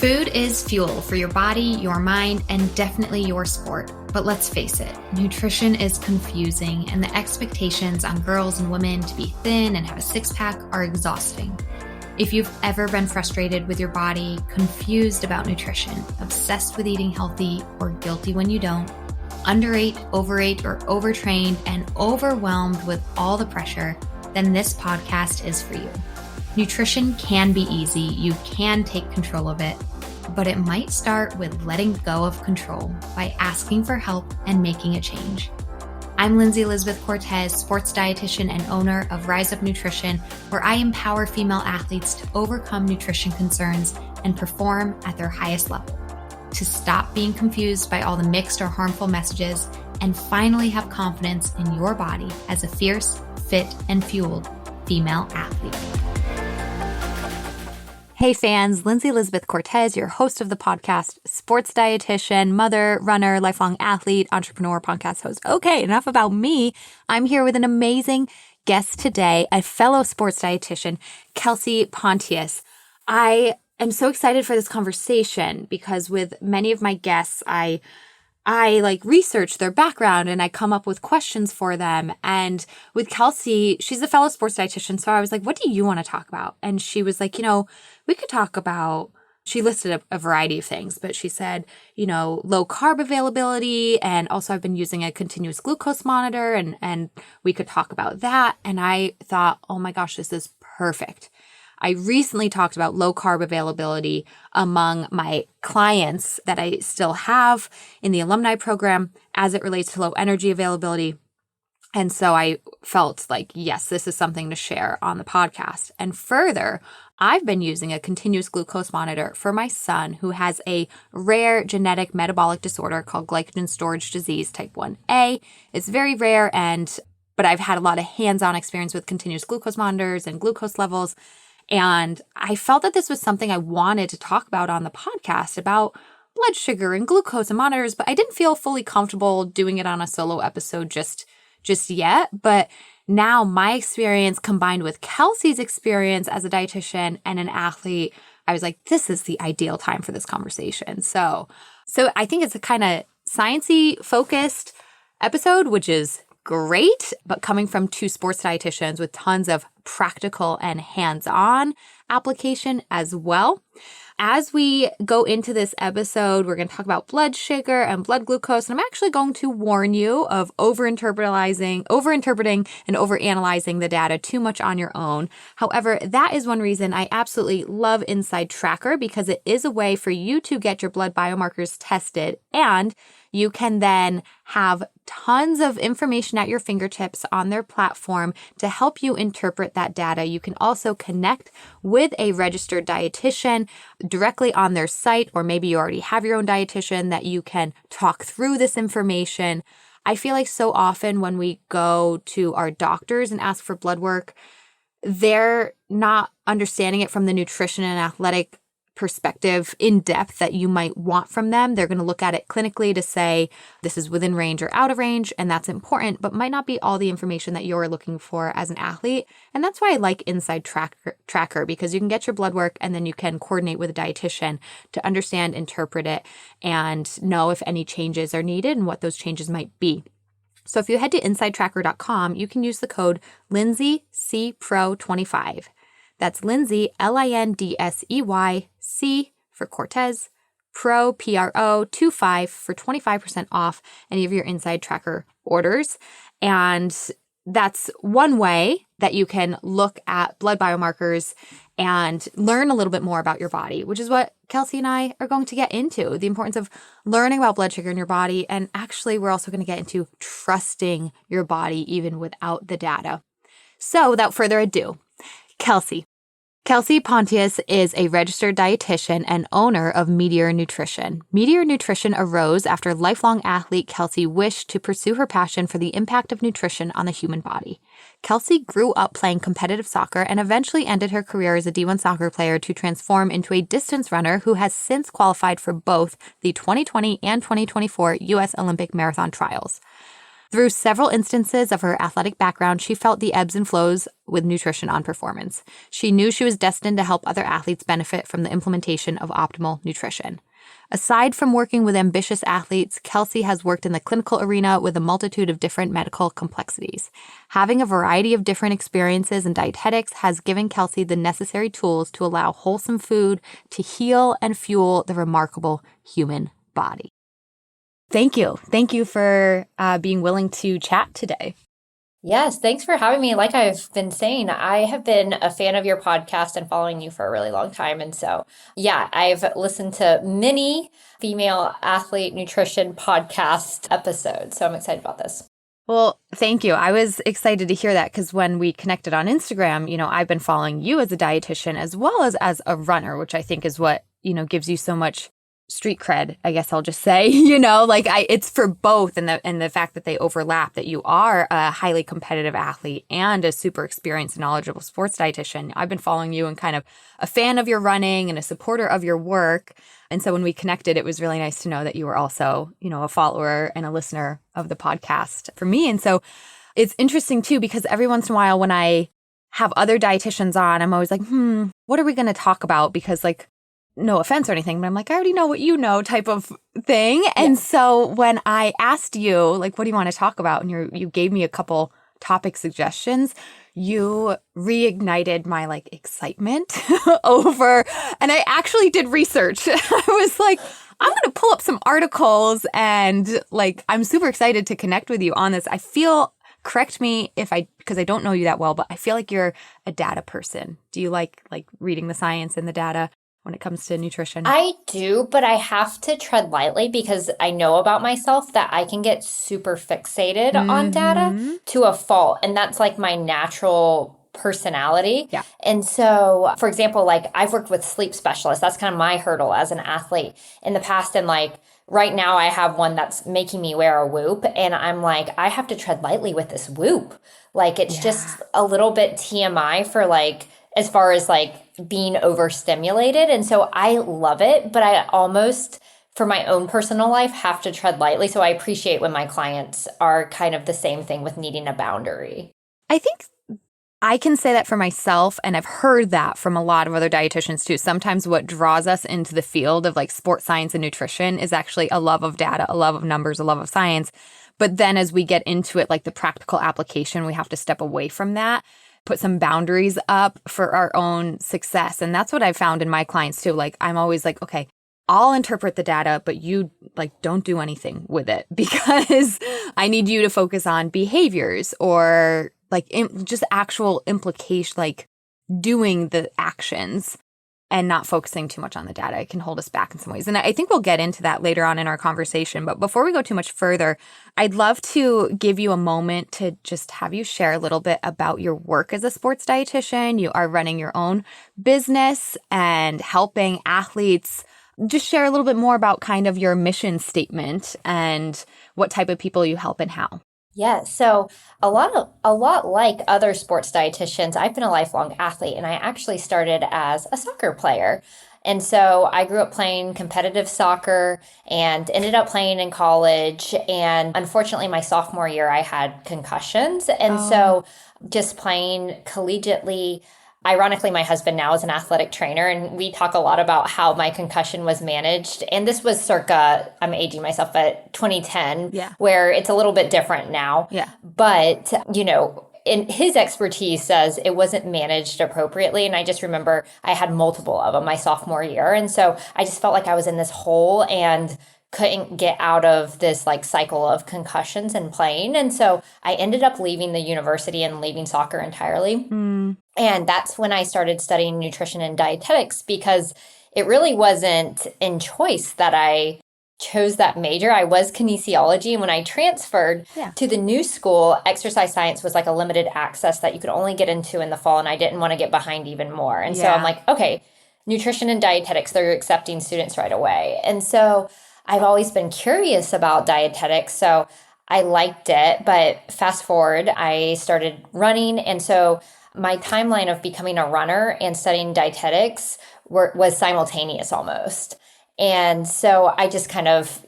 Food is fuel for your body, your mind, and definitely your sport. But let's face it, nutrition is confusing, and the expectations on girls and women to be thin and have a six-pack are exhausting. If you've ever been frustrated with your body, confused about nutrition, obsessed with eating healthy, or guilty when you don't, underate, overate, or overtrained, and overwhelmed with all the pressure, then this podcast is for you. Nutrition can be easy, you can take control of it, but it might start with letting go of control by asking for help and making a change. I'm Lindsay Elizabeth Cortez, sports dietitian and owner of Rise Up Nutrition, where I empower female athletes to overcome nutrition concerns and perform at their highest level, to stop being confused by all the mixed or harmful messages, and finally have confidence in your body as a fierce, fit, and fueled female athlete. Hey fans, Lindsay Elizabeth Cortez, your host of the podcast, sports dietitian, mother, runner, lifelong athlete, entrepreneur, podcast host. Okay, enough about me. I'm here with an amazing guest today, a fellow sports dietitian, Kelsey Pontius. I am so excited for this conversation because with many of my guests, I research their background and I come up with questions for them. And with Kelsey, she's a fellow sports dietitian. So I was like, what do you want to talk about? And she was like, we could talk about, she listed a variety of things, but she said, low carb availability. And also I've been using a continuous glucose monitor and we could talk about that. And I thought, oh my gosh, this is perfect. I recently talked about low carb availability among my clients that I still have in the alumni program as it relates to low energy availability. And so I felt like, yes, this is something to share on the podcast. And further, I've been using a continuous glucose monitor for my son who has a rare genetic metabolic disorder called glycogen storage disease type 1A. It's very rare, but I've had a lot of hands-on experience with continuous glucose monitors and glucose levels. And I felt that this was something I wanted to talk about on the podcast about blood sugar and glucose and monitors, but I didn't feel fully comfortable doing it on a solo episode just yet. But now my experience combined with Kelsey's experience as a dietitian and an athlete, I was like, this is the ideal time for this conversation. So I think it's a kind of sciencey focused episode, which is great, but coming from two sports dietitians with tons of practical and hands-on application as well. As we go into this episode, we're going to talk about blood sugar and blood glucose, and I'm actually going to warn you of overinterpreting and overanalyzing the data too much on your own. However, that is one reason I absolutely love Inside Tracker because it is a way for you to get your blood biomarkers tested, and you can then have tons of information at your fingertips on their platform to help you interpret that data. You can also connect with a registered dietitian directly on their site, or maybe you already have your own dietitian that you can talk through this information. I feel like so often when we go to our doctors and ask for blood work, they're not understanding it from the nutrition and athletic perspective in depth that you might want from them. They're going to look at it clinically to say this is within range or out of range, and that's important, but might not be all the information that you're looking for as an athlete. And that's why I like Inside Tracker because you can get your blood work and then you can coordinate with a dietitian to understand, interpret it, and know if any changes are needed and what those changes might be. So if you head to insidetracker.com, you can use the code LindsayCPro25. That's Lindsay, LINDSEY, C for Cortez, Pro, PRO, 25 for 25% off any of your Inside Tracker orders. And that's one way that you can look at blood biomarkers and learn a little bit more about your body, which is what Kelsey and I are going to get into, the importance of learning about blood sugar in your body. And actually, we're also going to get into trusting your body even without the data. So without further ado, Kelsey Pontius is a registered dietitian and owner of Meteor Nutrition. Meteor Nutrition arose after lifelong athlete Kelsey wished to pursue her passion for the impact of nutrition on the human body. Kelsey grew up playing competitive soccer and eventually ended her career as a D1 soccer player to transform into a distance runner who has since qualified for both the 2020 and 2024 U.S. Olympic Marathon Trials. Through several instances of her athletic background, she felt the ebbs and flows with nutrition on performance. She knew she was destined to help other athletes benefit from the implementation of optimal nutrition. Aside from working with ambitious athletes, Kelsey has worked in the clinical arena with a multitude of different medical complexities. Having a variety of different experiences in dietetics has given Kelsey the necessary tools to allow wholesome food to heal and fuel the remarkable human body. Thank you. Thank you for being willing to chat today. Yes, thanks for having me. Like I've been saying, I have been a fan of your podcast and following you for a really long time. And so, yeah, I've listened to many female athlete nutrition podcast episodes. So I'm excited about this. Well, thank you. I was excited to hear that because when we connected on Instagram, I've been following you as a dietitian as well as a runner, which I think is what, gives you so much street cred, I guess I'll just say, it's for both. And the fact that they overlap, that you are a highly competitive athlete and a super experienced and knowledgeable sports dietitian. I've been following you and kind of a fan of your running and a supporter of your work. And so when we connected, it was really nice to know that you were also, a follower and a listener of the podcast for me. And so it's interesting too, because every once in a while when I have other dietitians on, I'm always like, what are we going to talk about? Because no offense or anything, but I'm like, I already know what you know type of thing. And so when I asked you, what do you want to talk about? And you gave me a couple topic suggestions, you reignited my excitement over, and I actually did research. I was like, I'm going to pull up some articles and I'm super excited to connect with you on this. I feel, correct me because I don't know you that well, but I feel like you're a data person. Do you like reading the science and the data when it comes to nutrition? I do, but I have to tread lightly because I know about myself that I can get super fixated on data to a fault. And that's my natural personality. Yeah. And so, for example, I've worked with sleep specialists. That's kind of my hurdle as an athlete in the past. And right now I have one that's making me wear a Whoop. And I'm I have to tread lightly with this Whoop. It's just a little bit TMI for as far as being overstimulated. And so I love it, but I almost, for my own personal life, have to tread lightly. So I appreciate when my clients are kind of the same thing with needing a boundary. I think I can say that for myself, and I've heard that from a lot of other dietitians too. Sometimes what draws us into the field of sports science and nutrition is actually a love of data, a love of numbers, a love of science. But then as we get into it, the practical application, we have to step away from that, put some boundaries up for our own success. And that's what I found in my clients too. I'm always okay, I'll interpret the data, but you don't do anything with it because I need you to focus on behaviors or just actual implication, doing the actions and not focusing too much on the data. It can hold us back in some ways. And I think we'll get into that later on in our conversation. But before we go too much further, I'd love to give you a moment to just have you share a little bit about your work as a sports dietitian. You are running your own business and helping athletes. Just share a little bit more about kind of your mission statement and what type of people you help and how. Yeah, so a lot like other sports dietitians, I've been a lifelong athlete, and I actually started as a soccer player. And so I grew up playing competitive soccer and ended up playing in college. And unfortunately, my sophomore year, I had concussions. And so just playing collegiately, ironically, my husband now is an athletic trainer, and we talk a lot about how my concussion was managed. And this was circa, I'm aging myself, at 2010, where it's a little bit different now. Yeah. But, in his expertise says it wasn't managed appropriately. And I just remember I had multiple of them my sophomore year. And so I just felt like I was in this hole and couldn't get out of this cycle of concussions and playing. And so I ended up leaving the university and leaving soccer entirely. And that's when I started studying nutrition and dietetics, because it really wasn't in choice that I chose that major. I was kinesiology. And when I transferred to the new school, exercise science was a limited access that you could only get into in the fall. And I didn't want to get behind even more. And so I'm okay, nutrition and dietetics, they're accepting students right away. And so I've always been curious about dietetics, so I liked it. But fast forward, I started running. And so my timeline of becoming a runner and studying dietetics was simultaneous almost. And so I just kind of,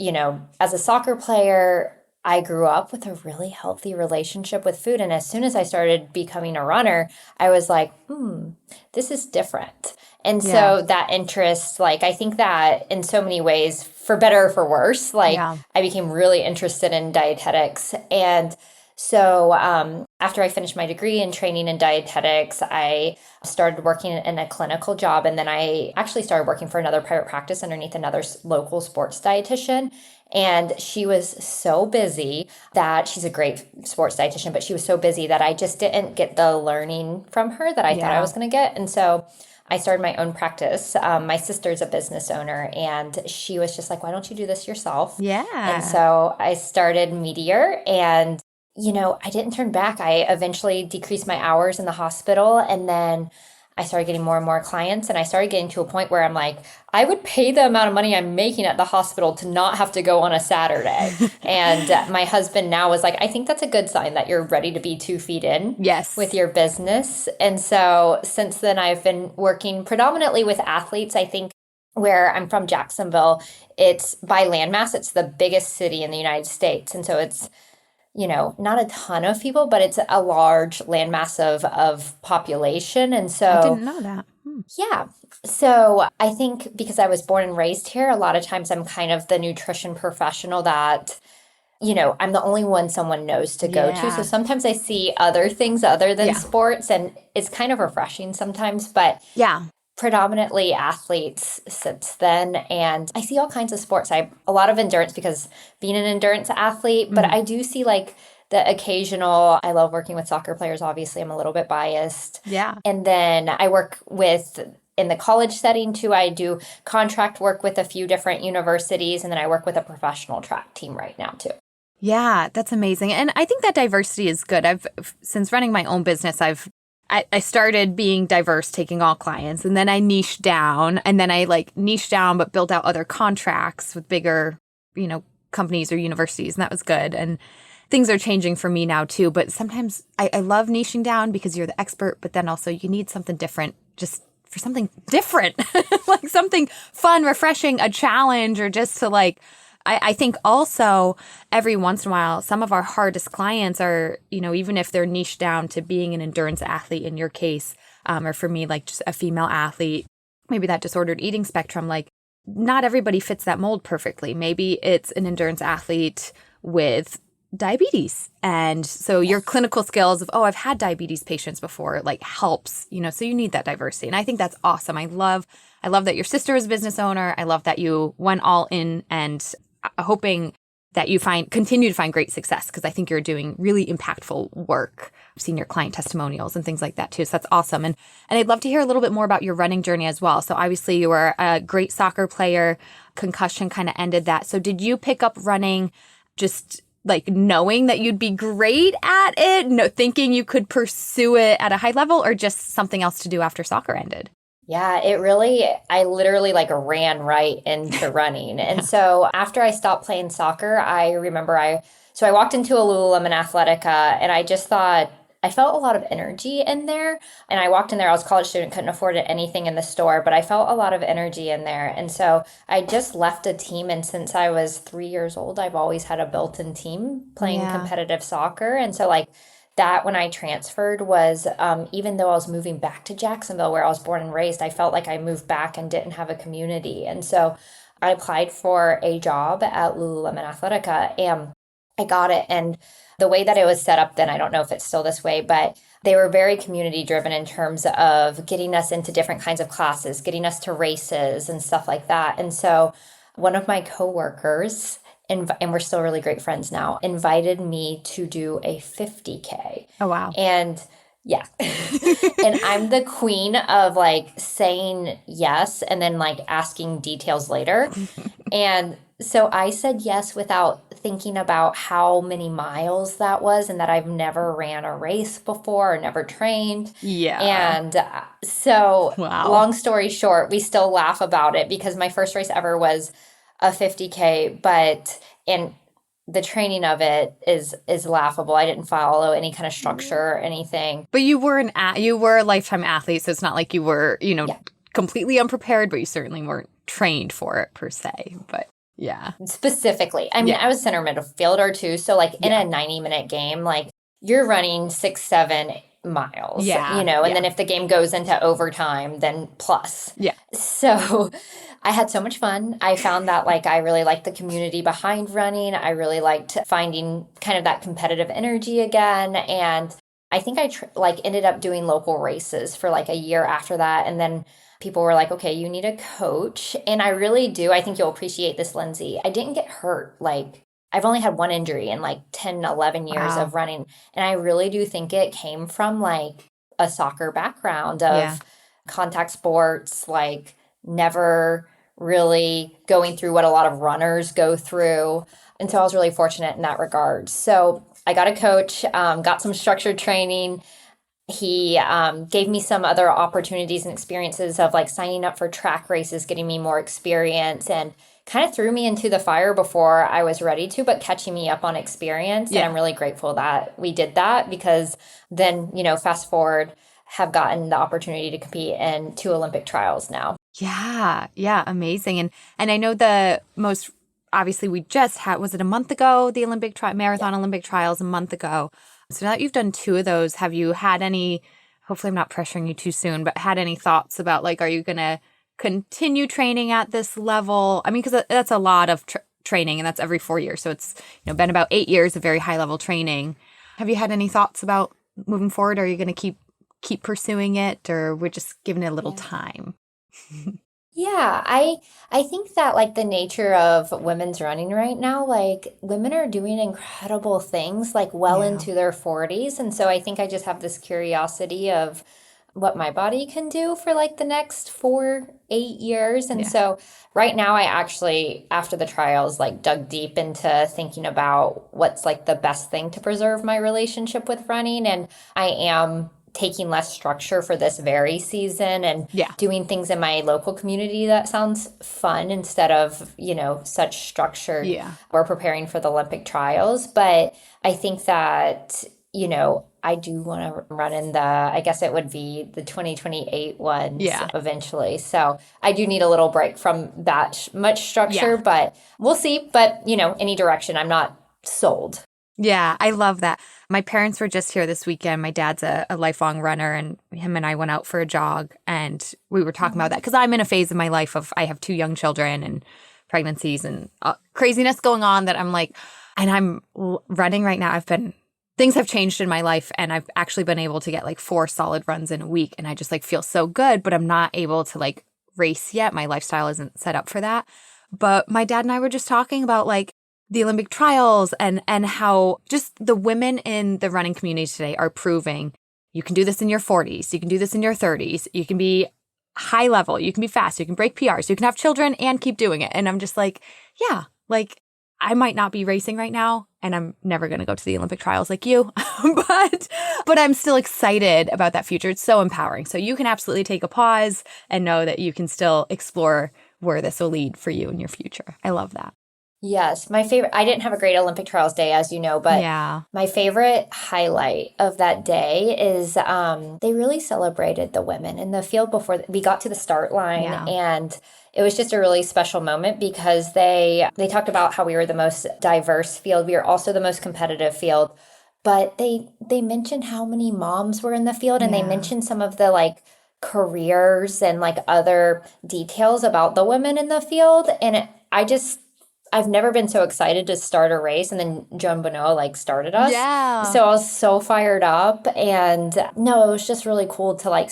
as a soccer player, I grew up with a really healthy relationship with food. And as soon as I started becoming a runner, I was like, this is different. And Yeah. so that interest, like, I think that in so many ways, for better or for worse, like, Yeah. I became really interested in dietetics. And so after I finished my degree in training in dietetics, I started working in a clinical job. And then I actually started working for another private practice underneath another local sports dietitian. And she was so busy that she's a great sports dietitian, but she was so busy that I just didn't get the learning from her that I thought I Yeah. was going to get. And so I started my own practice. My sister's a business owner, and she was just like, why don't you do this yourself? And Yeah. so I started Meteor, and I didn't turn back. I eventually decreased my hours in the hospital, and then I started getting more and more clients, and I started getting to a point where I'm like, I would pay the amount of money I'm making at the hospital to not have to go on a Saturday. And my husband now was like, I think that's a good sign that you're ready to be 2 feet in with Yes. your business. And so since then, I've been working predominantly with athletes. I think where I'm from, Jacksonville, it's by landmass, it's the biggest city in the United States. And so it's not a ton of people, but it's a large landmass of population. And I so, didn't know that. yeah. So I think because I was born and raised here, a lot of times I'm kind of the nutrition professional that, I'm the only one someone knows to go to. So Yeah. sometimes I see other things other than Yeah. sports, and it's kind of refreshing sometimes, but Yeah. predominantly athletes since then. And I see all kinds of sports. I have a lot of endurance because being an endurance athlete, but I do see like the occasional, I love working with soccer players. Obviously, I'm a little bit biased. Yeah. And then I work with in the college setting too. I do contract work with a few different universities, and then I work with a professional track team right now too. Yeah, that's amazing. And I think that diversity is good. Since running my own business, I started being diverse, taking all clients, and then I niched down, and then I niched down, but built out other contracts with bigger, companies or universities, and that was good. And things are changing for me now too. But sometimes I love niching down because you're the expert, but then also you need something different, just for something different, like something fun, refreshing, a challenge, or just to I think also every once in a while, some of our hardest clients are, even if they're niched down to being an endurance athlete in your case, or for me, like just a female athlete, maybe that disordered eating spectrum, like not everybody fits that mold perfectly. Maybe it's an endurance athlete with diabetes. And so your clinical skills of, I've had diabetes patients before, helps, so you need that diversity. And I think that's awesome. I love that your sister is a business owner. I love that you went all in, and hoping that you continue to find great success, because I think you're doing really impactful work. I've seen your client testimonials and things like that too. So that's awesome. And I'd love to hear a little bit more about your running journey as well. So obviously you were a great soccer player. Concussion kind of ended that. So did you pick up running just knowing that you'd be great at it, thinking you could pursue it at a high level, or just something else to do after soccer ended? Yeah, I literally ran right into running. And so after I stopped playing soccer, I remember I walked into a Lululemon Athletica, and I just thought, I felt a lot of energy in there. And I walked in there, I was a college student, couldn't afford anything in the store, but I felt a lot of energy in there. And so I just left a team. And since I was 3 years old, I've always had a built-in team playing competitive soccer. And so that when I transferred was, even though I was moving back to Jacksonville where I was born and raised, I felt like I moved back and didn't have a community. And so I applied for a job at Lululemon Athletica, and I got it. And the way that it was set up then, I don't know if it's still this way, but they were very community driven in terms of getting us into different kinds of classes, getting us to races and stuff like that. And so one of my coworkers, and we're still really great friends now, invited me to do a 50K. Oh, wow. And yeah. And I'm the queen of saying yes and then asking details later. And so I said yes without thinking about how many miles that was, and that I've never ran a race before or never trained. Yeah. And so Wow. long story short, we still laugh about it because my first race ever was a 50K, and the training of it is laughable. I didn't follow any kind of structure or anything. But you were a lifetime athlete, so it's not like you were, completely unprepared, but you certainly weren't trained for it per se. But Yeah. specifically. I mean, I was center midfielder too. So like in a 90-minute game, like you're running 6-7 miles, Yeah. and then if the game goes into overtime, then plus. Yeah. So I had so much fun. I found that like I really liked the community behind running. I really liked finding kind of that competitive energy again. And I think I ended up doing local races for like a year after that. And then people were like, okay, you need a coach. And I really do. I think you'll appreciate this, Lindsay. I didn't get hurt. Like, I've only had one injury in like 10, 11 years of running. And I really do think it came from like a soccer background of contact sports, like never really going through what a lot of runners go through. And so I was really fortunate in that regard. So I got a coach, got some structured training. He gave me some other opportunities and experiences of like signing up for track races, getting me more experience, and kind of threw me into the fire before I was ready to, but catching me up on experience. And I'm really grateful that we did that, because then, fast forward, have gotten the opportunity to compete in 2 Olympic trials now. Yeah. Yeah. Amazing. And I know the most, obviously we just had, was it a month ago, the marathon Olympic trials a month ago. So now that you've done 2 of those, have you had any, hopefully I'm not pressuring you too soon, but had any thoughts about like, are you going to continue training at this level? I mean, because that's a lot of training, and that's every 4 years. So it's, been about 8 years of very high level training. Have you had any thoughts about moving forward? Are you going to keep pursuing it, or we're just giving it a little time? Yeah, I think that like the nature of women's running right now, like women are doing incredible things like well into their 40s. And so I think I just have this curiosity of what my body can do for like the next 8 years. And so right now I actually, after the trials, like dug deep into thinking about what's like the best thing to preserve my relationship with running. And I am taking less structure for this very season and doing things in my local community that sounds fun instead of, such structure. We're preparing for the Olympic trials. But I think that, I do want to run in I guess it would be the 2028 ones eventually. So I do need a little break from that much structure, but we'll see. But, any direction, I'm not sold. Yeah, I love that. My parents were just here this weekend. My dad's a lifelong runner, and him and I went out for a jog, and we were talking about that because I'm in a phase of my life of I have 2 young children and pregnancies and craziness going on that I'm like, and I'm running right now. Things have changed in my life, and I've actually been able to get like 4 solid runs in a week, and I just like feel so good, but I'm not able to like race yet. My lifestyle isn't set up for that. But my dad and I were just talking about like the Olympic trials and how just the women in the running community today are proving you can do this in your 40s, you can do this in your 30s, you can be high level, you can be fast, you can break PRs, you can have children and keep doing it. And I'm just like, yeah, like I might not be racing right now, and I'm never going to go to the Olympic trials like you, but I'm still excited about that future. It's so empowering. So you can absolutely take a pause and know that you can still explore where this will lead for you in your future. I love that. Yes, my favorite, I didn't have a great Olympic trials day, as you know, but my favorite highlight of that day is they really celebrated the women in the field before we got to the start line. And it was just a really special moment because they talked about how we were the most diverse field. We are also the most competitive field, but they mentioned how many moms were in the field, and they mentioned some of the like careers and like other details about the women in the field. And I've never been so excited to start a race, and then Joan Bonneau like started us. So I was so fired up, and no, it was just really cool to like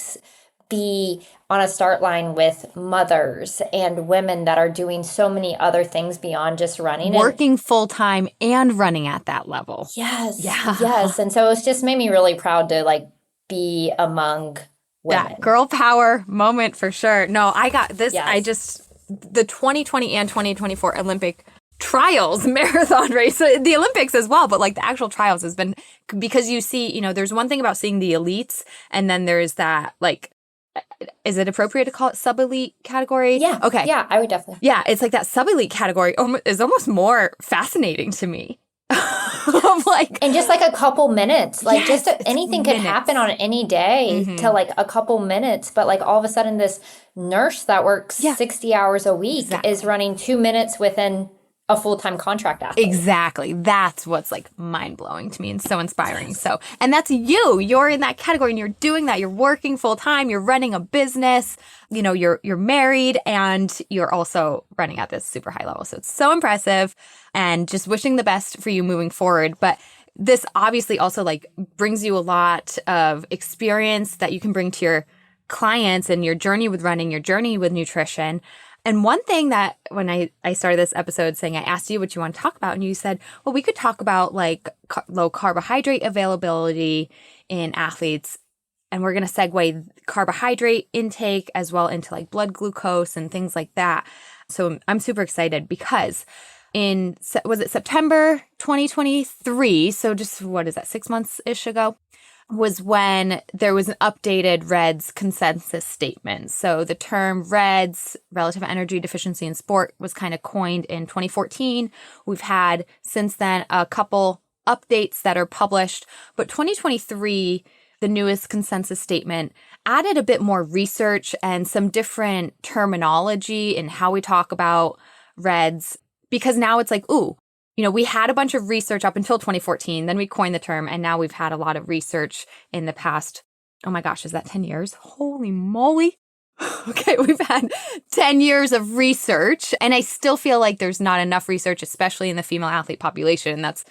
be on a start line with mothers and women that are doing so many other things beyond just running. Working full time and running at that level. Yes. And so it's just made me really proud to like be among women. Yeah, girl power moment for sure. No, I got this. The 2020 and 2024 Olympic trials marathon race, the Olympics as well, but like the actual trials has been, because you see, there's one thing about seeing the elites, and then there's that like, is it appropriate to call it sub-elite category? Yeah. Okay. Yeah, I would definitely. Yeah, it's like that sub-elite category is almost more fascinating to me. of like, and just like a couple minutes, like yes, just anything could happen on any day to like a couple minutes. But like all of a sudden, this nurse that works 60 hours a week is running 2 minutes within a full-time contract athlete. Exactly. That's what's like mind-blowing to me and so inspiring. So, and that's you. You're in that category and you're doing that. You're working full-time. You're running a business. You know, you're married and you're also running at this super high level. So it's so impressive and just wishing the best for you moving forward. But this obviously also like brings you a lot of experience that you can bring to your clients and your journey with running, your journey with nutrition. And one thing that when I started this episode saying, I asked you what you want to talk about, and you said, well, we could talk about like low carbohydrate availability in athletes. And we're going to segue carbohydrate intake as well into like blood glucose and things like that. So I'm super excited because was it September 2023? So just, what is that, 6 months-ish ago? Was when there was an updated REDS consensus statement. So the term REDS, relative energy deficiency in sport, was kind of coined in 2014. We've had since then a couple updates that are published, but 2023, the newest consensus statement, added a bit more research and some different terminology in how we talk about REDS, because now it's like, ooh, you know, we had a bunch of research up until 2014, then we coined the term, and now we've had a lot of research in the past, oh my gosh, is that 10 years? Holy moly. Okay, we've had 10 years of research, and I still feel like there's not enough research, especially in the female athlete population. And that's,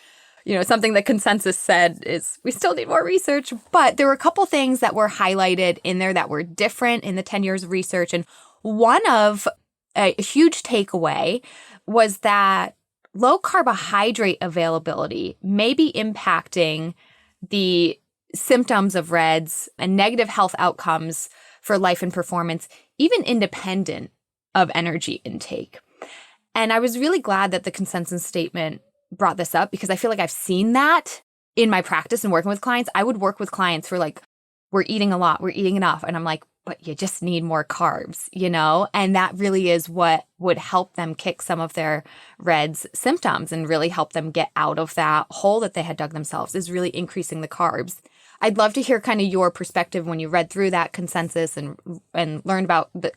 you know, something that consensus said is we still need more research. But there were a couple things that were highlighted in there that were different in the 10 years of research. And one of a huge takeaway was that low carbohydrate availability may be impacting the symptoms of REDS and negative health outcomes for life and performance, even independent of energy intake. And I was really glad that the consensus statement brought this up because I feel like I've seen that in my practice and working with clients. I would work with clients who are like, we're eating a lot, we're eating enough. And I'm like, but you just need more carbs, you know? And that really is what would help them kick some of their REDS symptoms and really help them get out of that hole that they had dug themselves, is really increasing the carbs. I'd love to hear kind of your perspective when you read through that consensus and learned about the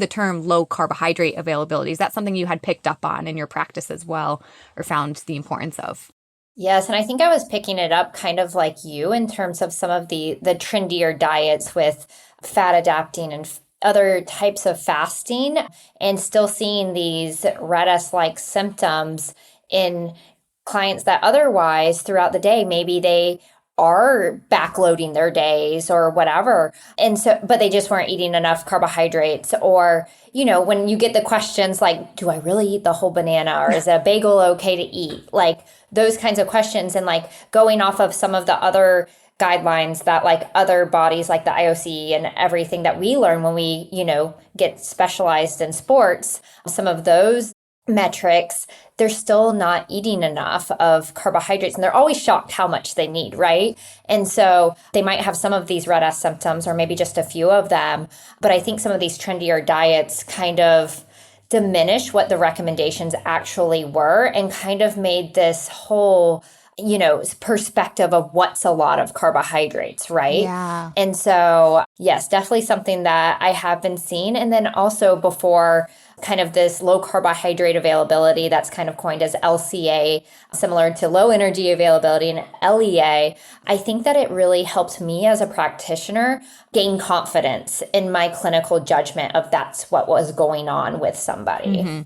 term low carbohydrate availability. Is that something you had picked up on in your practice as well, or found the importance of? Yes, and I think I was picking it up kind of like you in terms of some of the trendier diets with fat adapting and other types of fasting, and still seeing these REDS-like symptoms in clients that otherwise throughout the day, maybe they are backloading their days or whatever. And so, but they just weren't eating enough carbohydrates. Or, you know, when you get the questions like, do I really eat the whole banana, or is a bagel okay to eat? Like those kinds of questions, and like going off of some of the other guidelines that like other bodies like the IOC and everything that we learn when we, you know, get specialized in sports, some of those metrics, they're still not eating enough of carbohydrates, and they're always shocked how much they need, right? And so they might have some of these REDS symptoms, or maybe just a few of them. But I think some of these trendier diets kind of diminish what the recommendations actually were, and kind of made this whole, you know, perspective of what's a lot of carbohydrates, right? Yeah. And so, yes, definitely something that I have been seeing. And then also before kind of this low carbohydrate availability that's kind of coined as LCA, similar to low energy availability, and LEA, I think that it really helped me as a practitioner gain confidence in my clinical judgment of that's what was going on with somebody. Mm-hmm.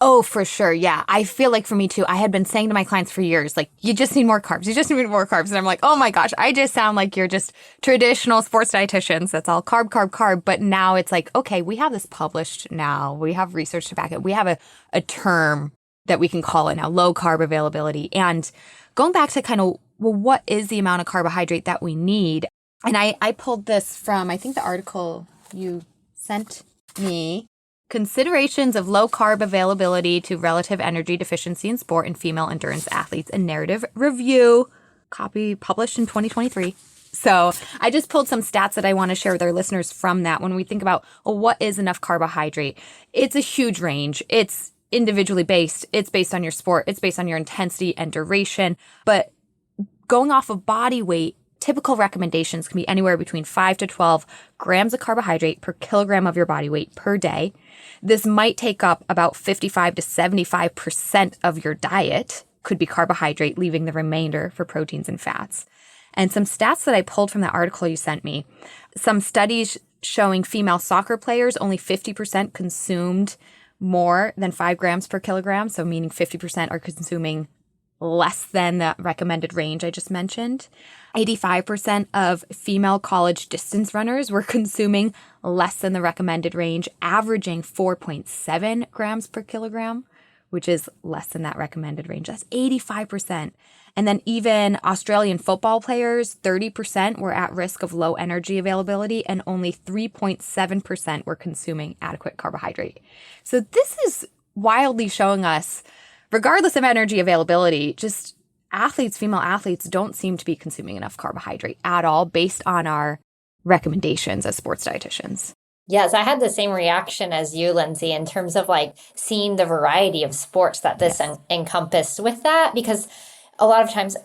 Oh, for sure. Yeah. I feel like for me too, I had been saying to my clients for years, like, you just need more carbs. You just need more carbs. And I'm like, oh my gosh, I just sound like you're just traditional sports dietitians. That's all carb, carb, carb. But now it's like, okay, we have this published now. We have research to back it. We have a term that we can call it now, low carb availability. And going back to kind of, well, what is the amount of carbohydrate that we need? And I pulled this from, I think, the article you sent me. Considerations of low carb availability to relative energy deficiency in sport and female endurance athletes, a narrative review, copy published in 2023. So I just pulled some stats that I want to share with our listeners from that. When we think about, well, what is enough carbohydrate? It's a huge range. It's individually based. It's based on your sport. It's based on your intensity and duration. But going off of body weight, typical recommendations can be anywhere between 5 to 12 grams of carbohydrate per kilogram of your body weight per day. This might take up about 55 to 75% of your diet, could be carbohydrate, leaving the remainder for proteins and fats. And some stats that I pulled from that article you sent me, some studies showing female soccer players, only 50% consumed more than 5 grams per kilogram. So meaning 50% are consuming less than the recommended range I just mentioned. 85% of female college distance runners were consuming less than the recommended range, averaging 4.7 grams per kilogram, which is less than that recommended range. That's 85%. And then even Australian football players, 30% were at risk of low energy availability, and only 3.7% were consuming adequate carbohydrate. So this is wildly showing us, regardless of energy availability, just female athletes don't seem to be consuming enough carbohydrate at all based on our recommendations as sports dietitians. Yes, I had the same reaction as you, Lindsay, in terms of like seeing the variety of sports that this encompassed with that, because a lot of times,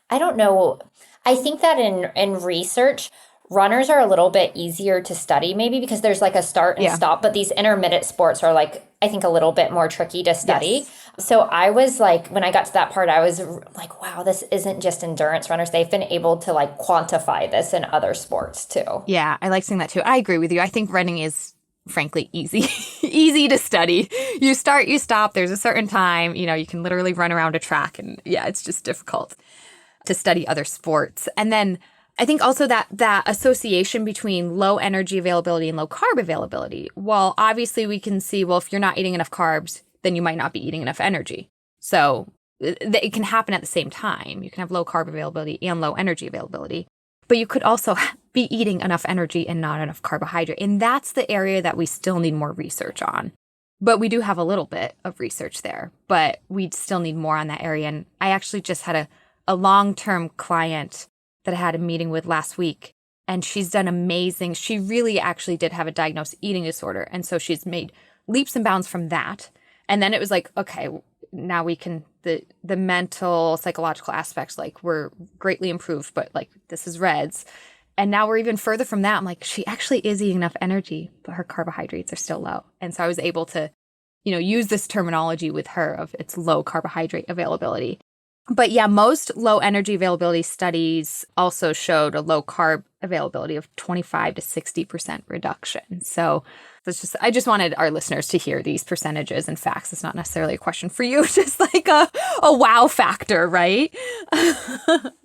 I don't know, I think that in research, runners are a little bit easier to study maybe because there's like a start and stop, but these intermittent sports are like, I think a little bit more tricky to study. Yes. So I was like, when I got to that part, I was like, wow, this isn't just endurance runners. They've been able to like quantify this in other sports too. Yeah, I like seeing that too. I agree with you. I think running is frankly easy, easy to study. You start, you stop, there's a certain time, you can literally run around a track, and it's just difficult to study other sports. And then I think also that association between low energy availability and low carb availability. Well, obviously we can see, well, if you're not eating enough carbs, then you might not be eating enough energy. So it can happen at the same time. You can have low carb availability and low energy availability, but you could also be eating enough energy and not enough carbohydrate. And that's the area that we still need more research on. But we do have a little bit of research there, but we still need more on that area. And I actually just had a long-term client that I had a meeting with last week, and she's done amazing. She really actually did have a diagnosed eating disorder. And so she's made leaps and bounds from that. And then it was like, okay, now we can, the mental, psychological aspects, like were greatly improved, but like this is reds. And now we're even further from that. I'm like, she actually is eating enough energy, but her carbohydrates are still low. And so I was able to, use this terminology with her of its low carbohydrate availability. But yeah, most low energy availability studies also showed a low carb availability of 25 to 60% reduction. So I just wanted our listeners to hear these percentages and facts. It's not necessarily a question for you, just like a wow factor, right?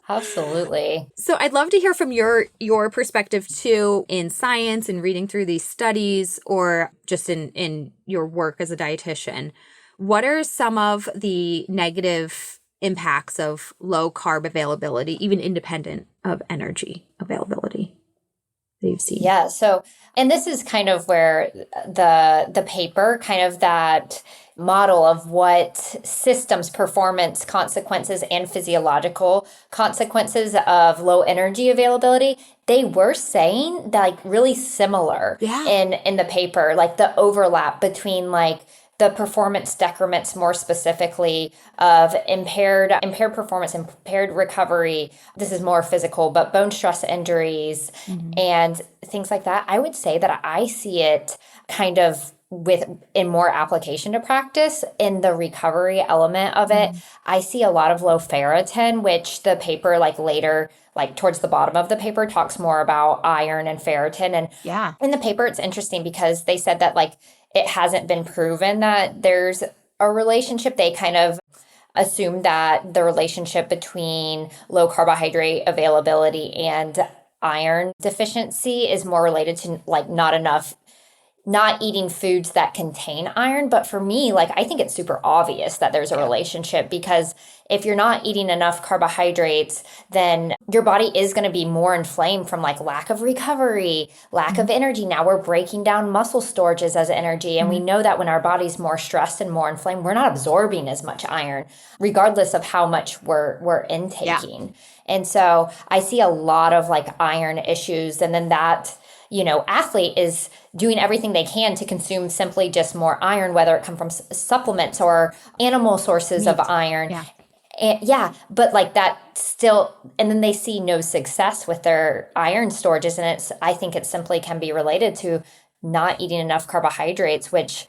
Absolutely. So I'd love to hear from your perspective too in science and reading through these studies, or just in your work as a dietitian. What are some of the negative impacts of low carb availability, even independent of energy availability, that you've seen? Yeah. So, and this is kind of where the paper, kind of that model of what systems performance consequences and physiological consequences of low energy availability, they were saying that like really similar in the paper, like the overlap between like the performance decrements, more specifically of impaired performance, impaired recovery. This is more physical, but bone stress injuries and things like that. I would say that I see it kind of in more application to practice in the recovery element of it. I see a lot of low ferritin, which the paper later, towards the bottom of the paper, talks more about iron and ferritin. And in the paper, it's interesting because they said that it hasn't been proven that there's a relationship. They kind of assume that the relationship between low carbohydrate availability and iron deficiency is more related to not eating foods that contain iron. But for me, I think it's super obvious that there's a relationship, because if you're not eating enough carbohydrates, then your body is going to be more inflamed from lack of recovery, lack of energy. Now we're breaking down muscle storages as energy. And we know that when our body's more stressed and more inflamed, we're not absorbing as much iron, regardless of how much we're intaking. And so I see a lot of iron issues. And then that, athlete is doing everything they can to consume simply just more iron, whether it come from supplements or animal sources of iron. Yeah. And but like that still, and then they see no success with their iron storages. And I think it simply can be related to not eating enough carbohydrates, which,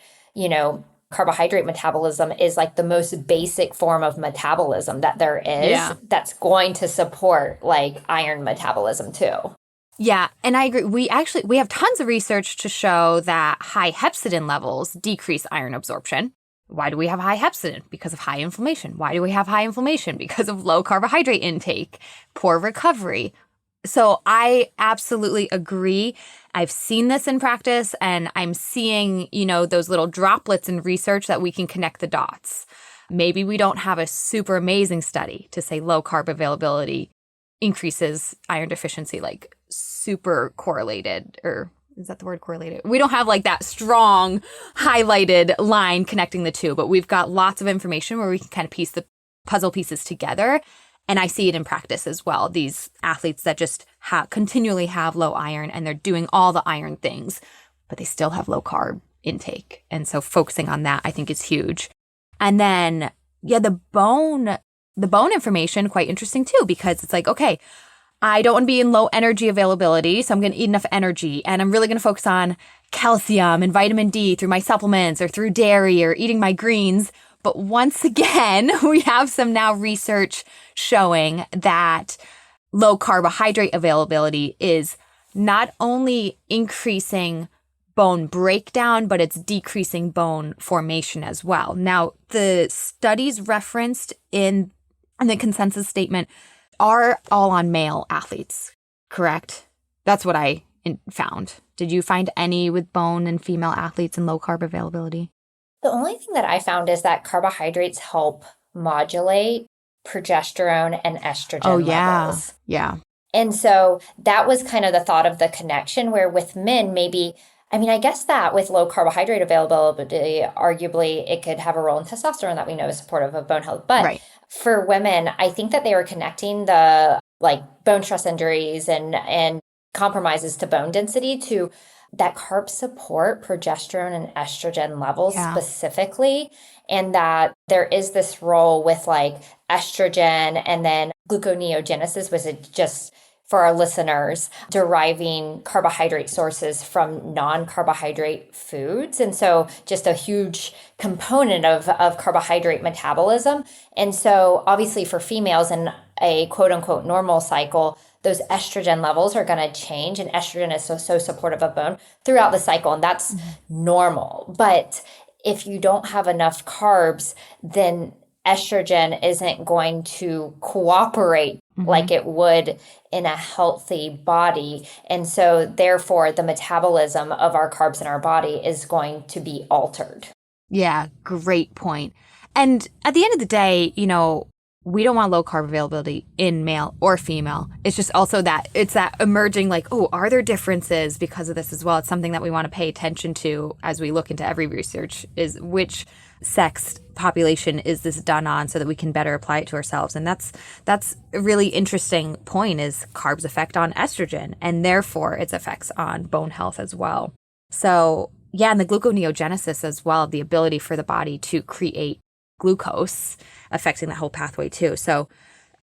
carbohydrate metabolism is like the most basic form of metabolism that there is, that's going to support like iron metabolism too. Yeah, and I agree. We have tons of research to show that high hepcidin levels decrease iron absorption. Why do we have high hepcidin? Because of high inflammation. Why do we have high inflammation? Because of low carbohydrate intake, poor recovery. So I absolutely agree. I've seen this in practice, and I'm seeing, those little droplets in research that we can connect the dots. Maybe we don't have a super amazing study to say low carb availability increases iron deficiency, like super correlated, or is that the word correlated? We don't have like that strong highlighted line connecting the two, but we've got lots of information where we can kind of piece the puzzle pieces together. And I see it in practice as well. These athletes that just continually have low iron, and they're doing all the iron things, but they still have low carb intake. And so focusing on that, I think, is huge. And then, the bone information, quite interesting too, because it's like, okay, I don't want to be in low energy availability, so I'm going to eat enough energy. And I'm really going to focus on calcium and vitamin D through my supplements or through dairy or eating my greens. But once again, we have some now research showing that low carbohydrate availability is not only increasing bone breakdown, but it's decreasing bone formation as well. Now, the studies referenced in the consensus statement are all on male athletes, correct? That's what I found. Did you find any with bone and female athletes and low carb availability? The only thing that I found is that carbohydrates help modulate progesterone and estrogen levels. Yeah. And so that was kind of the thought of the connection, where with men, maybe, I guess that with low carbohydrate availability, arguably it could have a role in testosterone that we know is supportive of bone health. But for women, I think that they were connecting the like bone stress injuries and compromises to bone density to that carbs support progesterone and estrogen levels specifically, and that there is this role with like estrogen and then gluconeogenesis, was it just for our listeners, deriving carbohydrate sources from non-carbohydrate foods. And so just a huge component of carbohydrate metabolism. And so obviously for females in a quote unquote normal cycle, those estrogen levels are going to change, and estrogen is so supportive of bone throughout the cycle, and that's normal. But if you don't have enough carbs, then estrogen isn't going to cooperate like it would in a healthy body. And so therefore the metabolism of our carbs in our body is going to be altered. Yeah, great point. And at the end of the day, we don't want low carb availability in male or female. It's just also that it's that emerging like, oh, are there differences because of this as well? It's something that we want to pay attention to as we look into every research, is which sex population is this done on, so that we can better apply it to ourselves. And that's a really interesting point, is carbs effect on estrogen and therefore its effects on bone health as well. So and the gluconeogenesis as well, the ability for the body to create glucose, affecting that whole pathway too. So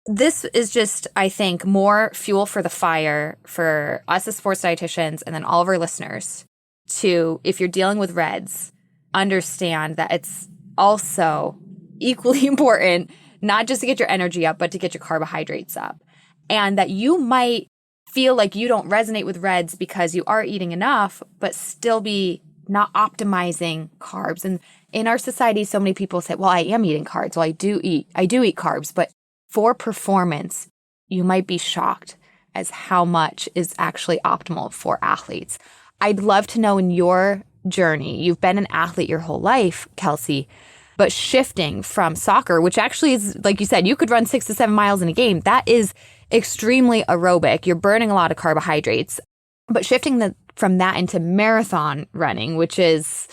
this is just, I think, more fuel for the fire for us as sports dietitians, and then all of our listeners to, if you're dealing with RED-S, understand that it's also equally important, not just to get your energy up, but to get your carbohydrates up. And that you might feel like you don't resonate with RED-S because you are eating enough, but still be not optimizing carbs. And in our society, so many people say, well, I am eating carbs. Well, I do eat carbs. But for performance, you might be shocked as how much is actually optimal for athletes. I'd love to know, in your journey, you've been an athlete your whole life, Kelsey, but shifting from soccer, which actually is, like you said, you could run 6 to 7 miles in a game. That is extremely aerobic. You're burning a lot of carbohydrates. But shifting from that into marathon running, which is,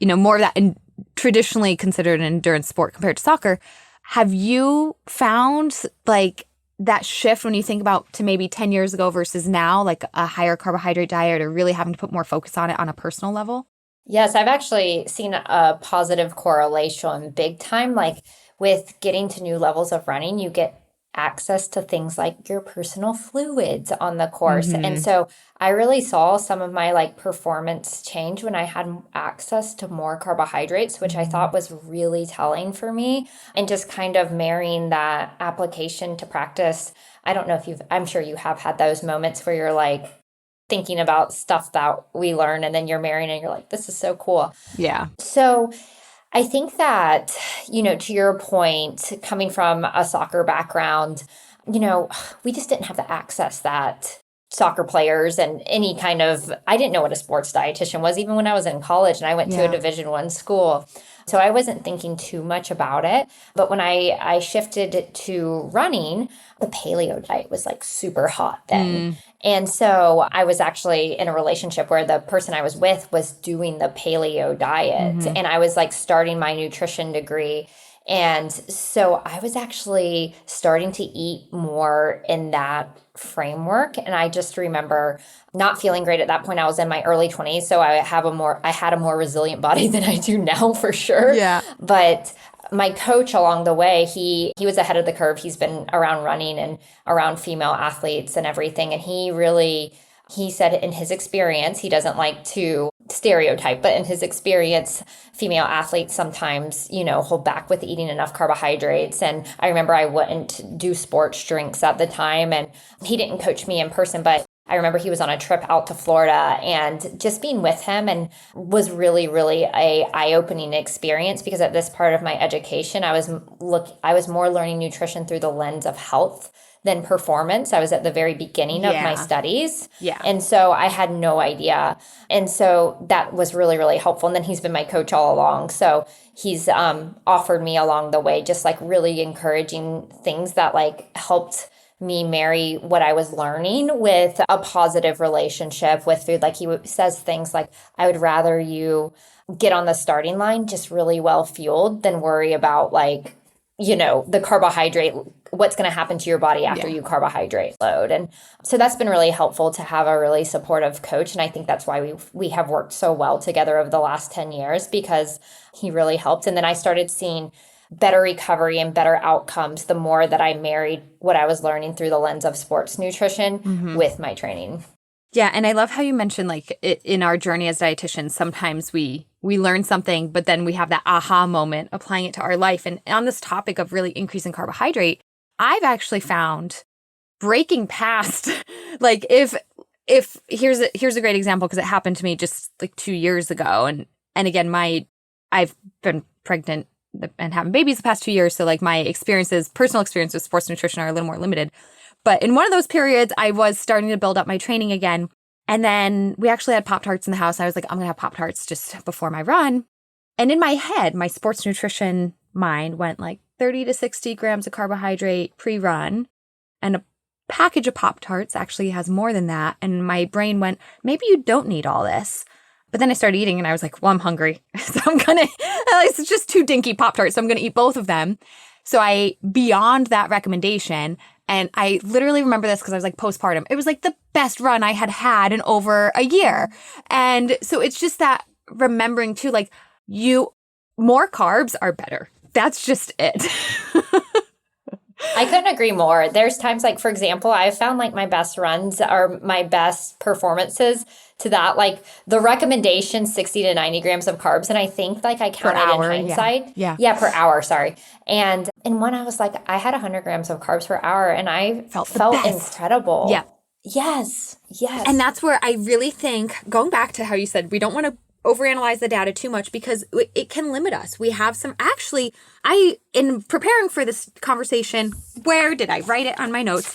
more of that traditionally considered an endurance sport compared to soccer, have you found like that shift when you think about to maybe 10 years ago versus now, like a higher carbohydrate diet or really having to put more focus on it on a personal level? Yes, I've actually seen a positive correlation big time. Like with getting to new levels of running, you get access to things like your personal fluids on the course. And Mm-hmm. so I really saw some of my like performance change when I had access to more carbohydrates, which I thought was really telling for me. And just kind of marrying that application to practice. I don't know if I'm sure you have had those moments where you're like, thinking about stuff that we learn and then you're marrying and you're like, this is so cool. Yeah. So I think that, to your point, coming from a soccer background, we just didn't have the access that soccer players and any kind of, I didn't know what a sports dietitian was even when I was in college and I went to a Division I school. So I wasn't thinking too much about it. But when I shifted to running, the paleo diet was like super hot then. And so I was actually in a relationship where the person I was with was doing the paleo diet. And I was like starting my nutrition degree. And so I was actually starting to eat more in that framework. And I just remember not feeling great at that point. I was in my early 20s. So I had a more resilient body than I do now for sure. Yeah. But my coach along the way, he was ahead of the curve. He's been around running and around female athletes and everything. And he said in his experience, he doesn't like to stereotype, but in his experience, female athletes sometimes, hold back with eating enough carbohydrates. And I remember I wouldn't do sports drinks at the time. And he didn't coach me in person, but I remember he was on a trip out to Florida and just being with him and was really, really a eye-opening experience because at this part of my education, I was more learning nutrition through the lens of health than performance. I was at the very beginning of my studies. Yeah. And so I had no idea. And so that was really, really helpful. And then he's been my coach all along. So he's offered me along the way, just like really encouraging things that like helped me marry what I was learning with a positive relationship with food. Like says things like, I would rather you get on the starting line just really well fueled than worry about like, the carbohydrate, what's going to happen to your body after you carbohydrate load. And so that's been really helpful to have a really supportive coach. And I think that's why we have worked so well together over the last 10 years because he really helped. And then I started seeing better recovery and better outcomes the more that I married what I was learning through the lens of sports nutrition with my training. Yeah. And I love how you mentioned like in our journey as dietitians, sometimes we learn something, but then we have that aha moment applying it to our life. And on this topic of really increasing carbohydrate, I've actually found breaking past, like if here's a great example because it happened to me just like 2 years ago. And again, I've been pregnant and having babies the past 2 years. So like my personal experiences with sports nutrition are a little more limited. But in one of those periods, I was starting to build up my training again. And then we actually had Pop-Tarts in the house. I was like, I'm going to have Pop-Tarts just before my run. And in my head, my sports nutrition mind went like 30 to 60 grams of carbohydrate pre-run. And a package of Pop-Tarts actually has more than that. And my brain went, maybe you don't need all this. But then I started eating and I was like, well, I'm hungry. So it's just 2 dinky Pop-Tarts. So I'm going to eat both of them. So beyond that recommendation, and I literally remember this because I was like postpartum. It was like the best run I had in over a year. And so it's just that remembering too, like more carbs are better. That's just it. I couldn't agree more. There's times like, for example, I found like my best runs are my best performances to that, like the recommendation 60 to 90 grams of carbs. And I think like I counted hour, in hindsight. Yeah, per hour. Sorry. And in one, I was like, I had 100 grams of carbs per hour and I felt incredible. Yeah. Yes. And that's where I really think, going back to how you said, we don't want to overanalyze the data too much because it can limit us. We have in preparing for this conversation, where did I write it on my notes?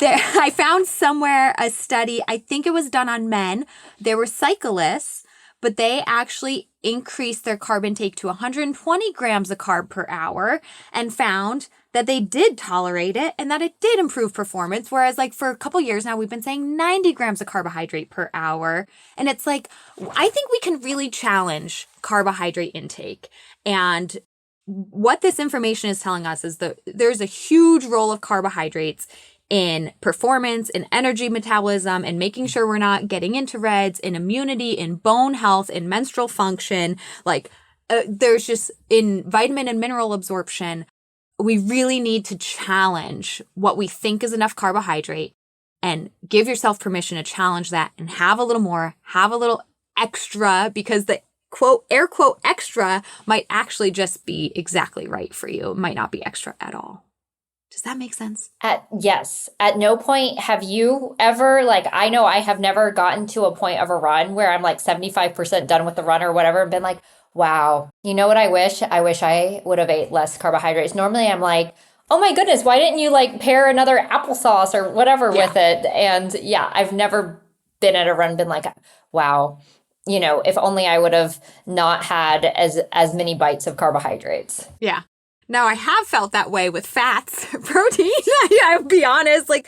I found somewhere a study, I think it was done on men. There were cyclists, but they actually increased their carb intake to 120 grams of carb per hour and found that they did tolerate it and that it did improve performance. Whereas like for a couple years now, we've been saying 90 grams of carbohydrate per hour. And it's like, I think we can really challenge carbohydrate intake. And what this information is telling us is that there's a huge role of carbohydrates in performance, in energy metabolism, and making sure we're not getting into reds, in immunity, in bone health, in menstrual function. Like there's just in vitamin and mineral absorption, we really need to challenge what we think is enough carbohydrate and give yourself permission to challenge that and have a little more, have a little extra, because the quote, air quote, extra might actually just be exactly right for you. It might not be extra at all. Does that make sense? Yes. At no point have you ever, like, I know I have never gotten to a point of a run where I'm like 75% done with the run or whatever and been like, wow, you know what I wish? I wish I would have ate less carbohydrates. Normally I'm like, oh my goodness, why didn't you like pair another applesauce or whatever with it? And yeah, I've never been at a run, been like, wow, you know, if only I would have not had as many bites of carbohydrates. Yeah. Now, I have felt that way with fats, protein. I'll be honest. Like,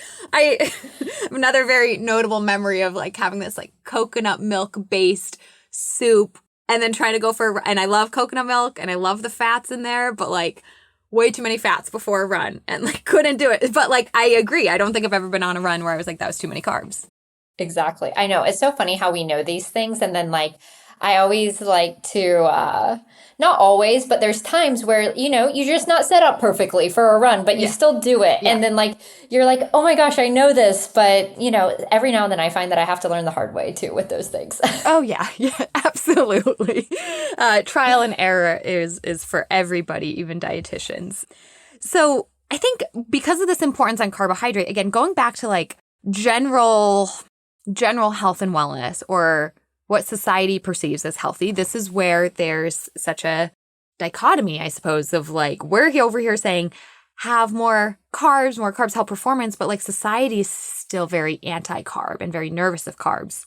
another very notable memory of like having this like coconut milk based soup and then trying to go for and I love coconut milk and I love the fats in there, but like way too many fats before a run and like couldn't do it. But like, I agree. I don't think I've ever been on a run where I was like, that was too many carbs. Exactly. I know. It's so funny how we know these things. And then like, I always like to, not always, but there's times where, you know, you're just not set up perfectly for a run, but you still do it. Yeah. And then like, you're like, oh my gosh, I know this. But, you know, every now and then I find that I have to learn the hard way too with those things. Oh yeah. Yeah, absolutely. Trial and error is for everybody, even dietitians. So I think because of this importance on carbohydrate, again, going back to like general health and wellness or what society perceives as healthy, this is where there's such a dichotomy, I suppose, of like, we're over here saying have more carbs help performance, but like society is still very anti-carb and very nervous of carbs.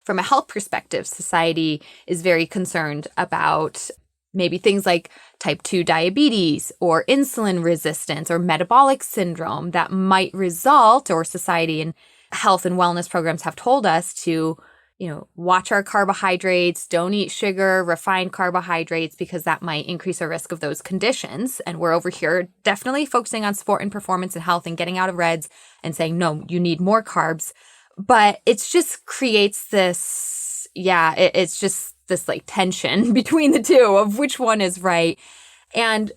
From a health perspective, society is very concerned about maybe things like type 2 diabetes or insulin resistance or metabolic syndrome that might result, or society and health and wellness programs have told us to, you know, watch our carbohydrates, don't eat sugar, refined carbohydrates, because that might increase our risk of those conditions. And we're over here definitely focusing on sport and performance and health and getting out of reds and saying, no, you need more carbs. But it's just creates this, it's just this like tension between the two of which one is right. And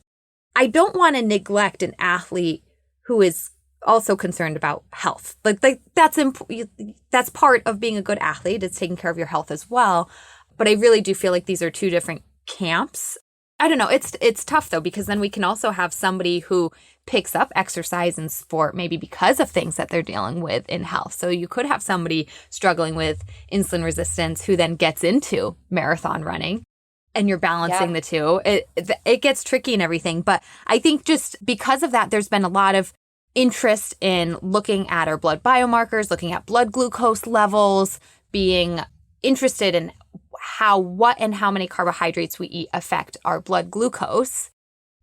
I don't want to neglect an athlete who is also concerned about health. Like that's part of being a good athlete. It's taking care of your health as well. But I really do feel like these are two different camps. I don't know. It's tough though, because then we can also have somebody who picks up exercise and sport maybe because of things that they're dealing with in health. So you could have somebody struggling with insulin resistance who then gets into marathon running. And you're balancing the two. It gets tricky and everything. But I think just because of that, there's been a lot of interest in looking at our blood biomarkers, looking at blood glucose levels, being interested in what and how many carbohydrates we eat affect our blood glucose.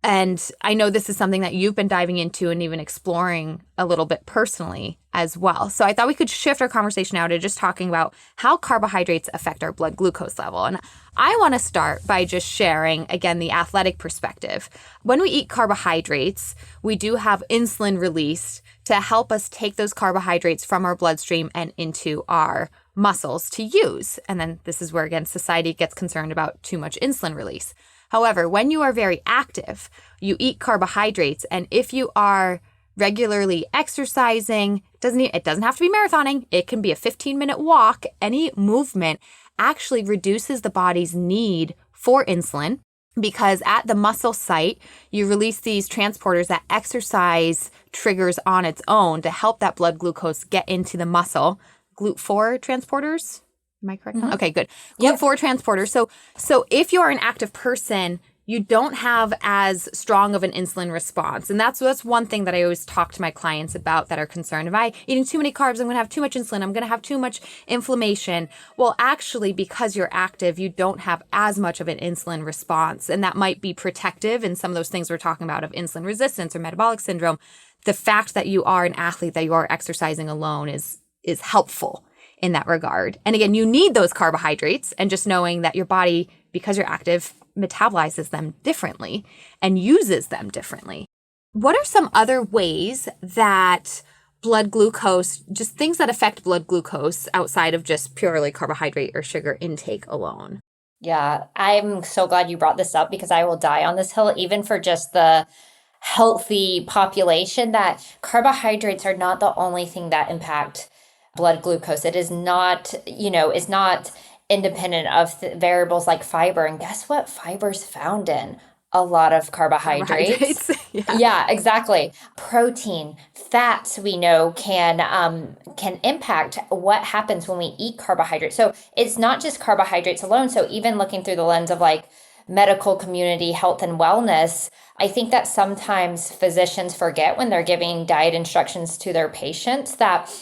And I know this is something that you've been diving into and even exploring a little bit personally as well. So I thought we could shift our conversation now to just talking about how carbohydrates affect our blood glucose level. And I want to start by just sharing, again, the athletic perspective. When we eat carbohydrates, we do have insulin released to help us take those carbohydrates from our bloodstream and into our muscles to use. And then this is where, again, society gets concerned about too much insulin release. However, when you are very active, you eat carbohydrates, and if you are regularly exercising, it doesn't have to be marathoning, it can be a 15-minute walk, any movement actually reduces the body's need for insulin, because at the muscle site, you release these transporters that exercise triggers on its own to help that blood glucose get into the muscle. GLUT4 transporters? Am I correct? Mm-hmm. Okay, good. GLUT4 transporters. So if you're an active person, you don't have as strong of an insulin response. And that's one thing that I always talk to my clients about that are concerned. If I eating too many carbs, I'm going to have too much insulin. I'm going to have too much inflammation. Well, actually, because you're active, you don't have as much of an insulin response. And that might be protective in some of those things we're talking about of insulin resistance or metabolic syndrome. The fact that you are an athlete, that you are exercising alone is helpful in that regard. And again, you need those carbohydrates, and just knowing that your body, because you're active, metabolizes them differently and uses them differently. What are some other ways that blood glucose, just things that affect blood glucose outside of just purely carbohydrate or sugar intake alone? Yeah, I'm so glad you brought this up because I will die on this hill, even for just the healthy population, that carbohydrates are not the only thing that impact blood glucose. It is not, it's not independent of variables like fiber. And guess what? Fiber's found in a lot of carbohydrates. Yeah, exactly. Protein, fats, we know can impact what happens when we eat carbohydrates. So it's not just carbohydrates alone. So even looking through the lens of like medical community health and wellness, I think that sometimes physicians forget when they're giving diet instructions to their patients that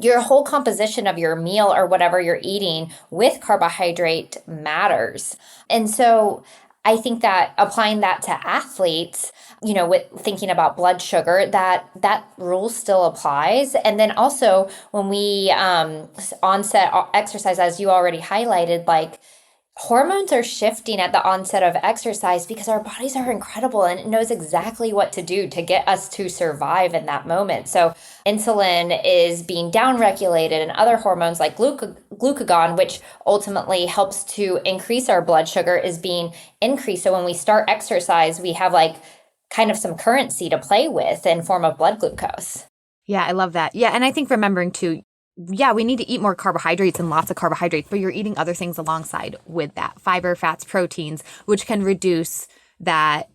your whole composition of your meal or whatever you're eating with carbohydrate matters. And so I think that applying that to athletes, with thinking about blood sugar, that rule still applies. And then also when we onset exercise, as you already highlighted, like hormones are shifting at the onset of exercise because our bodies are incredible and it knows exactly what to do to get us to survive in that moment. So insulin is being downregulated and other hormones like glucagon, which ultimately helps to increase our blood sugar, is being increased. So when we start exercise, we have like kind of some currency to play with in form of blood glucose. Yeah, I love that. Yeah, and I think remembering too, yeah, we need to eat more carbohydrates and lots of carbohydrates, but you're eating other things alongside with that. Fiber, fats, proteins, which can reduce that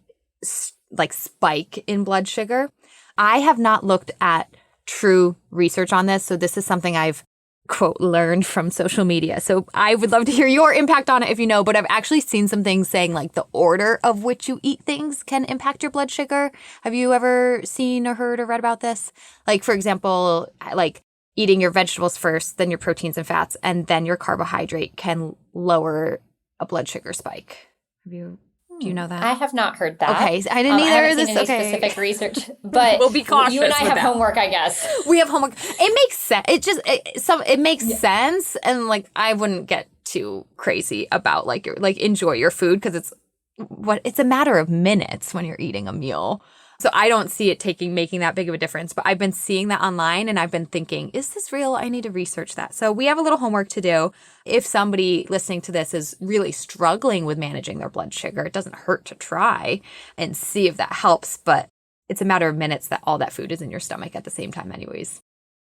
like spike in blood sugar. I have not looked at true research on this, so this is something I've, quote, learned from social media. So I would love to hear your impact on it if you know, but I've actually seen some things saying like the order of which you eat things can impact your blood sugar. Have you ever seen or heard or read about this? Like, for example, like eating your vegetables first, then your proteins and fats, and then your carbohydrate can lower a blood sugar spike. Do you know that? I have not heard that. Okay, I didn't either. I haven't seen any specific research, but we'll be cautious. You and I have homework, I guess. We have homework. It makes sense. It makes sense, and like I wouldn't get too crazy about like enjoy your food because it's a matter of minutes when you're eating a meal. So I don't see it making that big of a difference, but I've been seeing that online and I've been thinking, is this real? I need to research that. So we have a little homework to do. If somebody listening to this is really struggling with managing their blood sugar, it doesn't hurt to try and see if that helps, but it's a matter of minutes that all that food is in your stomach at the same time anyways.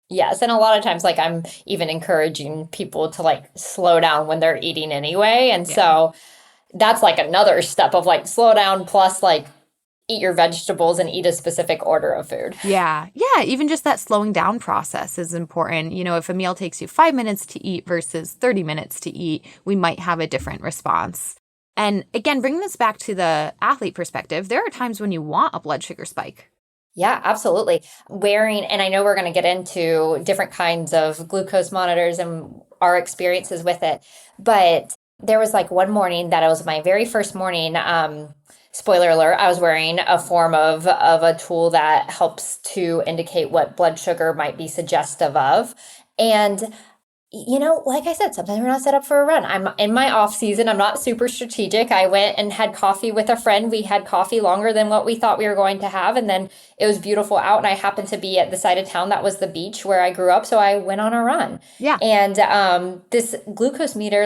Yes. And a lot of times, like I'm even encouraging people to like slow down when they're eating anyway. And so that's like another step of like slow down plus like eat your vegetables and eat a specific order of food. Yeah. Yeah. Even just that slowing down process is important. If a meal takes you 5 minutes to eat versus 30 minutes to eat, we might have a different response. And again, bringing this back to the athlete perspective, there are times when you want a blood sugar spike. Yeah, absolutely. And I know we're going to get into different kinds of glucose monitors and our experiences with it, but there was like one morning that it was my very first morning, spoiler alert, I was wearing a form of a tool that helps to indicate what blood sugar might be suggestive of. And, like I said, sometimes we're not set up for a run. I'm in my off season. I'm not super strategic. I went and had coffee with a friend. We had coffee longer than what we thought we were going to have. And then it was beautiful out. And I happened to be at the side of town that was the beach where I grew up. So I went on a run. Yeah. And this glucose meter,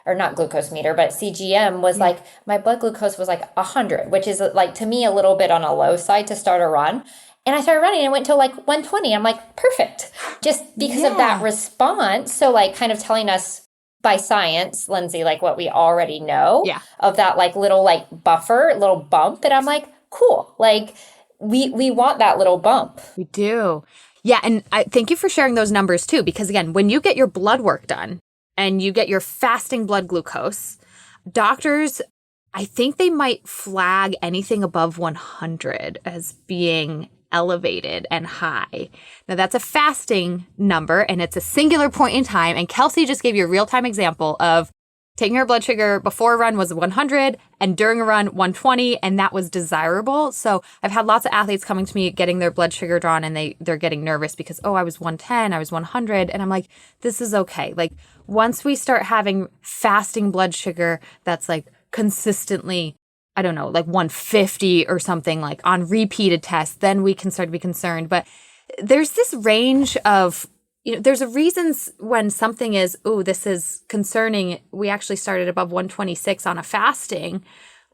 or not glucose meter, but CGM was like, my blood glucose was like 100, which is like to me a little bit on a low side to start a run. And I started running and went to like 120. I'm like, perfect. Just because of that response. So like kind of telling us by science, Lindsay, like what we already know of that like little like little bump. And I'm like, cool. Like we want that little bump. We do. Yeah. And thank you for sharing those numbers too, because again, when you get your blood work done and you get your fasting blood glucose, doctors, I think they might flag anything above 100 as being elevated and high. Now that's a fasting number and it's a singular point in time. And Kelsey just gave you a real-time example of taking her blood sugar before a run was 100 and during a run 120, and that was desirable. So I've had lots of athletes coming to me getting their blood sugar drawn and they're getting nervous because, I was 110, I was 100. And I'm like, this is okay. Like once we start having fasting blood sugar that's like consistently, I don't know, like 150 or something, like on repeated tests, then we can start to be concerned. But there's this range of, there's a reasons when something is, this is concerning. We actually started above 126 on a fasting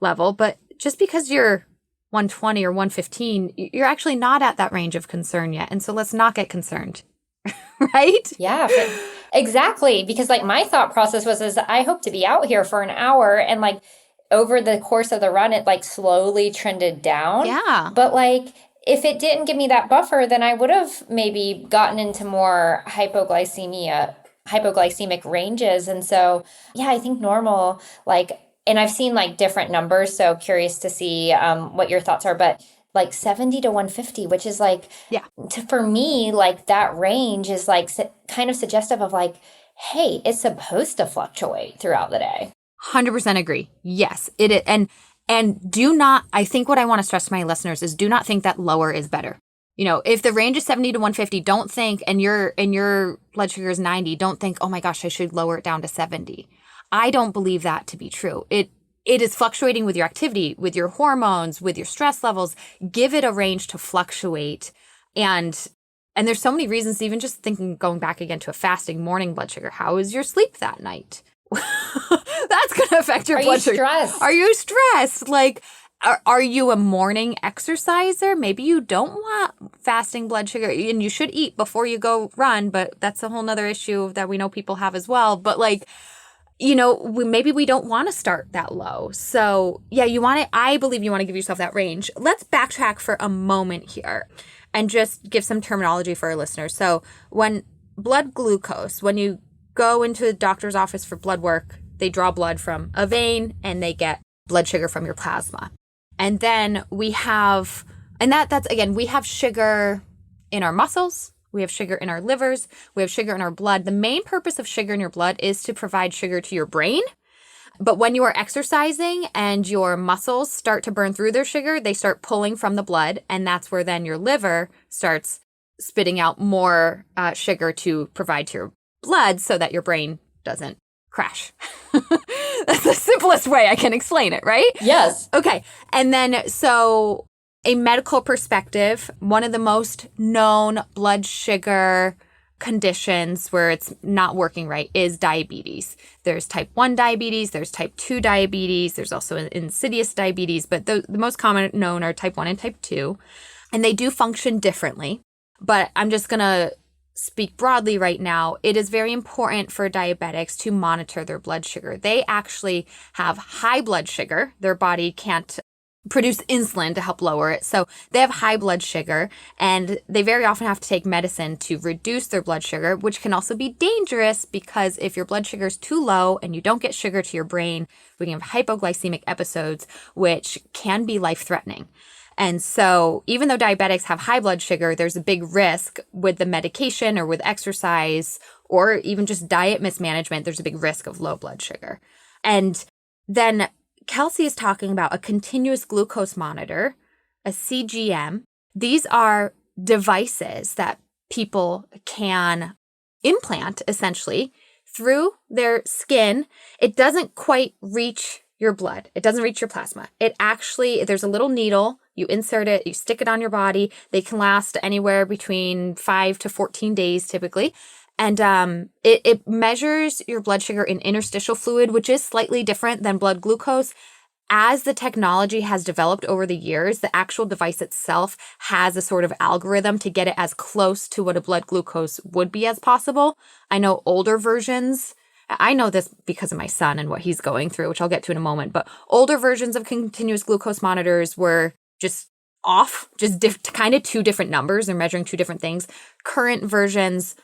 level, but just because you're 120 or 115, you're actually not at that range of concern yet. And so let's not get concerned, right? Yeah, exactly. Because like my thought process was, is I hope to be out here for an hour, and like over the course of the run, it like slowly trended down. Yeah. But like, if it didn't give me that buffer, then I would have maybe gotten into more hypoglycemic ranges. And so, yeah, I think normal, like, and I've seen like different numbers. So curious to see what your thoughts are, but like 70 to 150, which is like, yeah, for me, like that range is like kind of suggestive of like, hey, it's supposed to fluctuate throughout the day. 100% agree. Yes, it is. And do not, I think what I want to stress to my listeners is do not think that lower is better. If the range is 70 to 150, don't think, and your blood sugar is 90, don't think, oh my gosh, I should lower it down to 70. I don't believe that to be true. It is fluctuating with your activity, with your hormones, with your stress levels. Give it a range to fluctuate. And there's so many reasons, even just thinking, going back again to a fasting morning blood sugar. How is your sleep that night? That's going to affect your blood sugar. Are you stressed? Like, are you a morning exerciser? Maybe you don't want fasting blood sugar, and you should eat before you go run, but that's a whole nother issue that we know people have as well. But like, maybe we don't want to start that low. So yeah, I believe you want to give yourself that range. Let's backtrack for a moment here and just give some terminology for our listeners. So when blood glucose, when you go into a doctor's office for blood work, they draw blood from a vein and they get blood sugar from your plasma. And then we have, and that's again, we have sugar in our muscles, we have sugar in our livers, we have sugar in our blood. The main purpose of sugar in your blood is to provide sugar to your brain. But when you are exercising and your muscles start to burn through their sugar, they start pulling from the blood. And that's where then your liver starts spitting out more sugar to provide to your blood so that your brain doesn't crash. That's the simplest way I can explain it, right? Yes. Okay. And then, so a medical perspective, one of the most known blood sugar conditions where it's not working right is diabetes. There's type 1 diabetes, there's type 2 diabetes, there's also insidious diabetes, but the most common known are type 1 and type 2, and they do function differently. But I'm just going to speak broadly right now. It is very important for diabetics to monitor their blood sugar. They actually have high blood sugar. Their body can't produce insulin to help lower it. So they have high blood sugar, and they very often have to take medicine to reduce their blood sugar, which can also be dangerous because if your blood sugar is too low and you don't get sugar to your brain, we can have hypoglycemic episodes, which can be life-threatening. And so even though diabetics have high blood sugar, there's a big risk with the medication or with exercise or even just diet mismanagement. There's a big risk of low blood sugar. And then Kelsey is talking about a continuous glucose monitor, a CGM. These are devices that people can implant essentially through their skin. It doesn't quite reach your blood. It doesn't reach your plasma. It actually, there's a little needle. You insert it, you stick it on your body. They can last anywhere between 5 to 14 days typically. And it measures your blood sugar in interstitial fluid, which is slightly different than blood glucose. As the technology has developed over the years, the actual device itself has a sort of algorithm to get it as close to what a blood glucose would be as possible. I know older versions, I know this because of my son and what he's going through, which I'll get to in a moment, but older versions of continuous glucose monitors were just off, just kind of two different numbers. They're measuring two different things. Current versions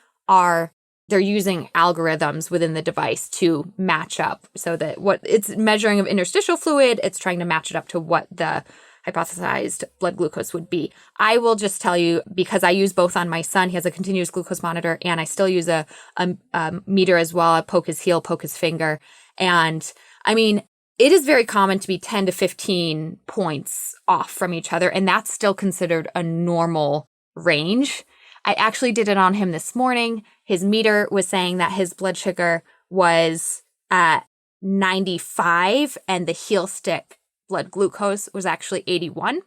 they're using algorithms within the device to match up so that what it's measuring of interstitial fluid, it's trying to match it up to what the hypothesized blood glucose would be. I will just tell you, because I use both on my son, he has a continuous glucose monitor, and I still use a meter as well. I poke his heel, poke his finger. And I mean, it is very common to be 10 to 15 points off from each other, and that's still considered a normal range. I actually did it on him this morning. His meter was saying that his blood sugar was at 95 and the heel stick blood glucose was actually 81.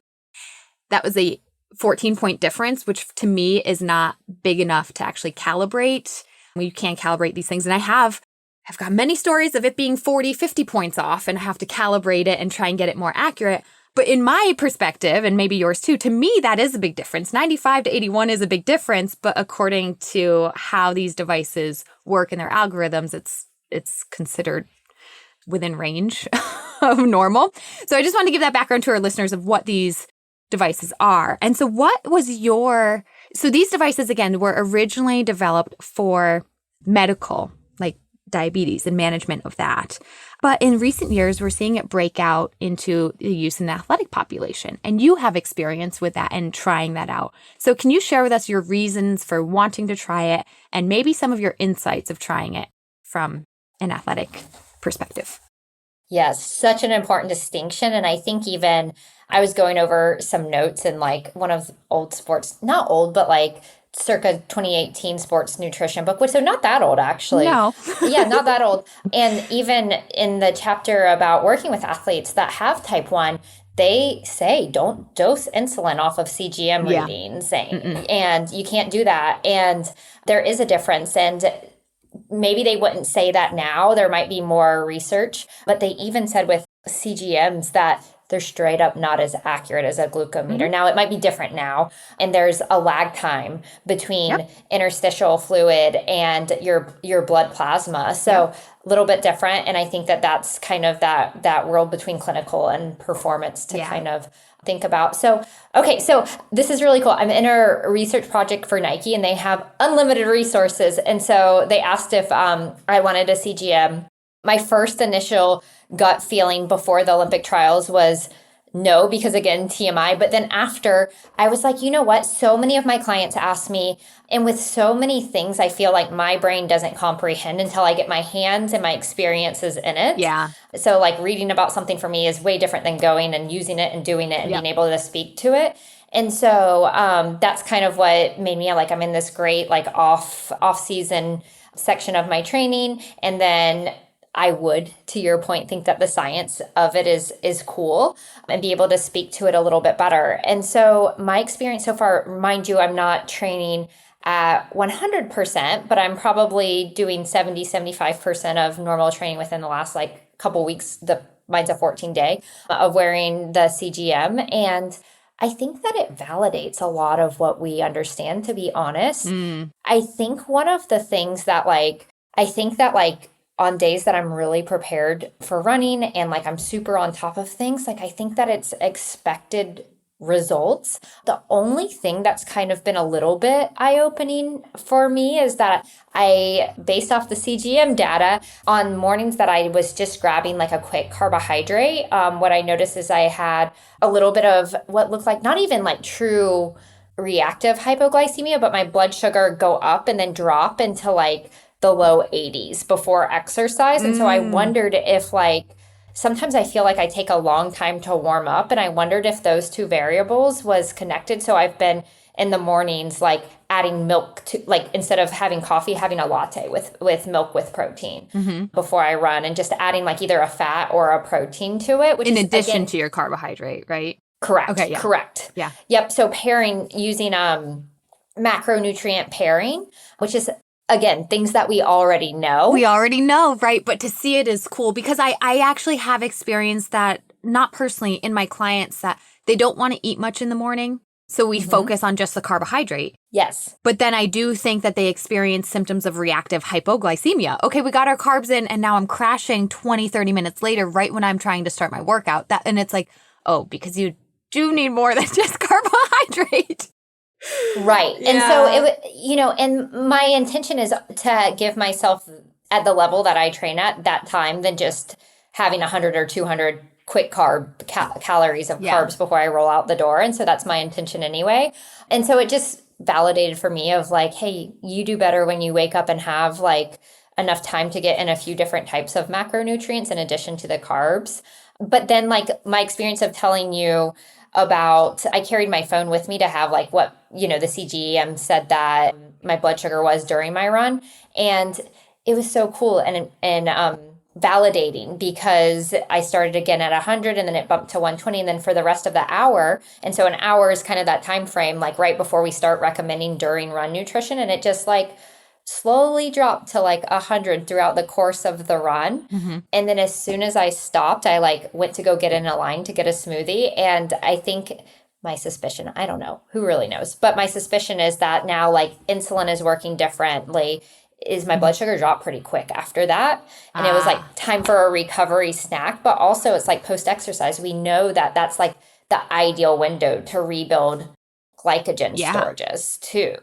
That was a 14-point difference, which to me is not big enough to actually calibrate. You can't calibrate these things. And I've got many stories of it being 40, 50 points off, and I have to calibrate it and try and get it more accurate. But in my perspective, and maybe yours too, to me, that is a big difference. 95 to 81 is a big difference, but according to how these devices work in their algorithms, it's considered within range of normal. So I just want to give that background to our listeners of what these devices are. And so so these devices, again, were originally developed for medical, like diabetes and management of that. But in recent years, we're seeing it break out into the use in the athletic population. And you have experience with that and trying that out. So can you share with us your reasons for wanting to try it and maybe some of your insights of trying it from an athletic perspective? Yes, such an important distinction. And I think even I was going over some notes in like one of old sports, not old, but like circa 2018 sports nutrition book, which so not that old actually. No. Yeah, not that old. And even in the chapter about working with athletes that have type 1, they say don't dose insulin off of CGM readings. And you can't do that. And there is a difference. And maybe they wouldn't say that now. There might be more research, but they even said with CGMs that they're straight up not as accurate as a glucometer. Now, it might be different now, and there's a lag time between interstitial fluid and your blood plasma. So a little bit different, and I think that that's kind of that world between clinical and performance to kind of think about. So, okay, so this is really cool. I'm in a research project for Nike, and they have unlimited resources. And so they asked if I wanted a CGM. My first initial gut feeling before the Olympic trials was no, because again, TMI. But then after, I was like, you know what? So many of my clients ask me, and with so many things, I feel like my brain doesn't comprehend until I get my hands and my experiences in it. Yeah. So like reading about something for me is way different than going and using it and doing it and being able to speak to it. And so that's kind of what made me like, I'm in this great like off season section of my training. And then I would, to your point, think that the science of it is cool and be able to speak to it a little bit better. And so my experience so far, mind you, I'm not training at 100%, but I'm probably doing 70, 75% of normal training within the last like couple weeks. Mine's a 14-day of wearing the CGM. And I think that it validates a lot of what we understand, to be honest. I think one of the things that on days that I'm really prepared for running and like I'm super on top of things, like I think that it's expected results. The only thing that's kind of been a little bit eye-opening for me is that based off the CGM data, on mornings that I was just grabbing like a quick carbohydrate, what I noticed is I had a little bit of what looked like not even like true reactive hypoglycemia, but my blood sugar go up and then drop into like the low 80s before exercise. And so I wondered if like, sometimes I feel like I take a long time to warm up, and I wondered if those two variables was connected. So I've been in the mornings, like adding milk to, like instead of having coffee, having a latte with milk with protein before I run, and just adding like either a fat or a protein to it. Which in is, addition again, to your carbohydrate, right? Correct. Okay. Yeah. Correct. Yeah. Yep. So using macronutrient pairing, which is, again, things that we already know. We already know, right? But to see it is cool, because I actually have experienced that, not personally in my clients, that they don't want to eat much in the morning. So we focus on just the carbohydrate. Yes. But then I do think that they experience symptoms of reactive hypoglycemia. Okay, we got our carbs in, and now I'm crashing 20, 30 minutes later, right when I'm trying to start my workout. And it's like, oh, because you do need more than just carbohydrate. Right. Yeah. And so and my intention is to give myself at the level that I train at that time than just having 100 or 200 quick calories of carbs before I roll out the door. And so that's my intention anyway. And so it just validated for me of like, hey, you do better when you wake up and have like enough time to get in a few different types of macronutrients in addition to the carbs. But then like my experience of telling you about, I carried my phone with me to have like what, the CGM said that my blood sugar was during my run. And it was so cool. And validating because I started again at 100 and then it bumped to 120 and then for the rest of the hour. And so an hour is kind of that time frame, like right before we start recommending during run nutrition. And it just like slowly dropped to like 100 throughout the course of the run. And then as soon as I stopped, I like went to go get in a line to get a smoothie. And I think my suspicion, I don't know, who really knows, but my suspicion is that now like insulin is working differently. Is my blood sugar dropped pretty quick after that. And it was like time for a recovery snack. But also it's like post-exercise. We know that that's like the ideal window to rebuild glycogen storages too.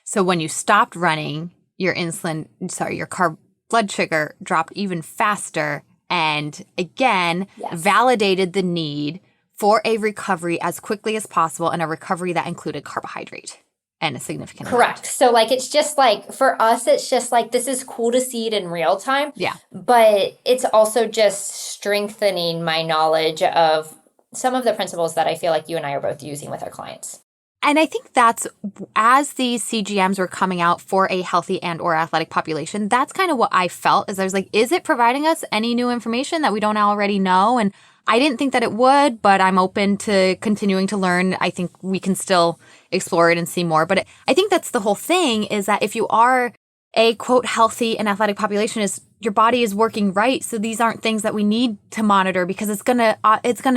So when you stopped running, your carb blood sugar dropped even faster. And again, validated the need for a recovery as quickly as possible and a recovery that included carbohydrate. And a significant Correct. amount. So like, it's just like, for us, it's just like, this is cool to see it in real time. Yeah. But it's also just strengthening my knowledge of some of the principles that I feel like you and I are both using with our clients. And I think that's, as these CGMs were coming out for a healthy and or athletic population, that's kind of what I felt, is I was like, is it providing us any new information that we don't already know? And I didn't think that it would, but I'm open to continuing to learn. I think we can still explore it and see more. But I think that's the whole thing, is that if you are a quote healthy and athletic population, is your body is working right. So these aren't things that we need to monitor because it's gonna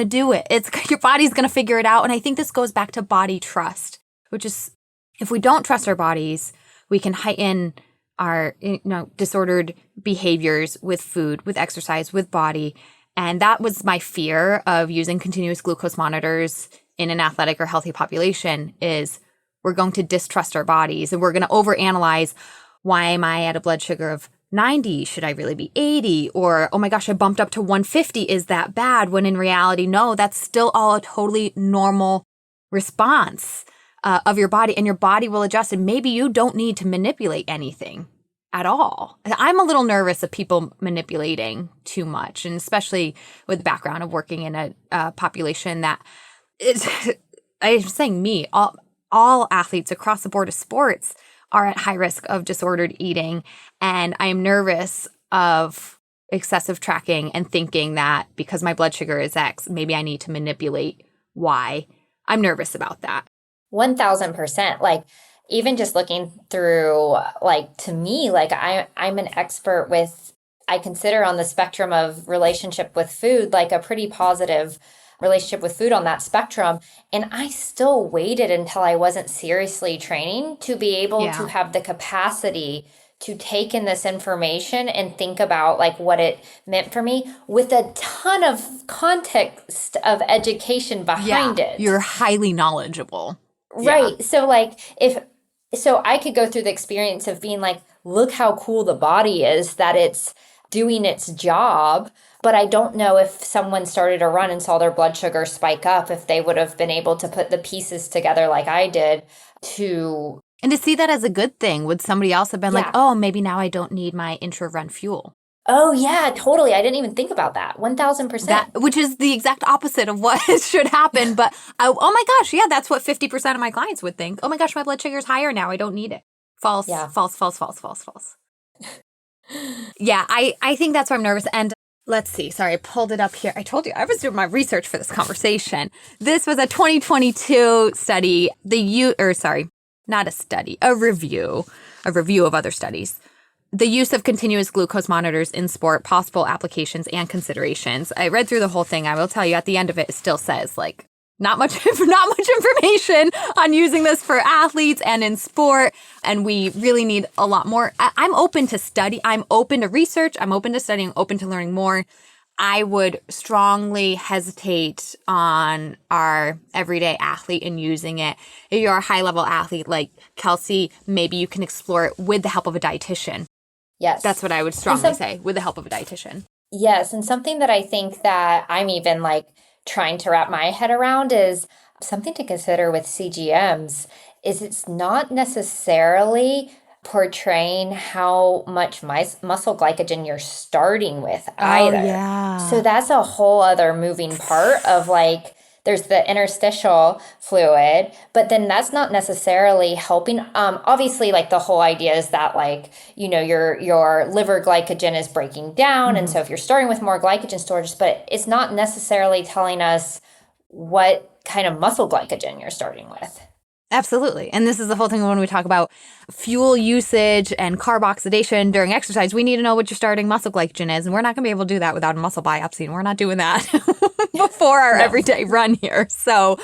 do it. Your body's gonna figure it out. And I think this goes back to body trust, which is, if we don't trust our bodies, we can heighten our disordered behaviors with food, with exercise, with body. And that was my fear of using continuous glucose monitors in an athletic or healthy population, is we're going to distrust our bodies and we're going to overanalyze, why am I at a blood sugar of 90? Should I really be 80? Or, oh my gosh, I bumped up to 150. Is that bad? When in reality, no, that's still all a totally normal response of your body, and your body will adjust. And maybe you don't need to manipulate anything at all. I'm a little nervous of people manipulating too much, and especially with the background of working in a population that is, I'm saying me, all athletes across the board of sports are at high risk of disordered eating. And I am nervous of excessive tracking and thinking that because my blood sugar is X, maybe I need to manipulate Y. I'm nervous about that. 1000%. Like, even just looking through, like, to me, like I'm an expert with, I consider on the spectrum of relationship with food, like a pretty positive relationship with food on that spectrum. And I still waited until I wasn't seriously training to be able to have the capacity to take in this information and think about like what it meant for me, with a ton of context of education behind it. You're highly knowledgeable. Right. Yeah. So like, so I could go through the experience of being like, look how cool the body is, that it's doing its job. But I don't know if someone started a run and saw their blood sugar spike up, if they would have been able to put the pieces together like I did to... And to see that as a good thing, would somebody else have been like, oh, maybe now I don't need my intra-run fuel? Oh, yeah, totally. I didn't even think about that. 1000%. Which is the exact opposite of what should happen. But, oh my gosh, yeah, that's what 50% of my clients would think. Oh my gosh, my blood sugar is higher now. I don't need it. False, false, false, false, false, false. Yeah, I think that's why I'm nervous. And let's see. Sorry, I pulled it up here. I told you I was doing my research for this conversation. This was a 2022 study. Not a study, a review of other studies. The use of continuous glucose monitors in sport, possible applications and considerations. I read through the whole thing. I will tell you at the end of it, it still says like not much information on using this for athletes and in sport. And we really need a lot more. I'm open to study. I'm open to research. I'm open to studying, open to learning more. I would strongly hesitate on our everyday athlete in using it. If you're a high-level athlete like Kelsey, maybe you can explore it with the help of a dietitian. Yes. That's what I would strongly say, with the help of a dietitian. Yes, and something that I think that I'm even like trying to wrap my head around is something to consider with CGMs is it's not necessarily portraying how much muscle glycogen you're starting with either. Oh, yeah. So that's a whole other moving part of like, there's the interstitial fluid, but then that's not necessarily helping. Obviously, like the whole idea is that like, your liver glycogen is breaking down. And so if you're starting with more glycogen storage, but it's not necessarily telling us what kind of muscle glycogen you're starting with. Absolutely. And this is the whole thing when we talk about fuel usage and carb oxidation during exercise. We need to know what your starting muscle glycogen is. And we're not going to be able to do that without a muscle biopsy. And we're not doing that before our everyday run here. So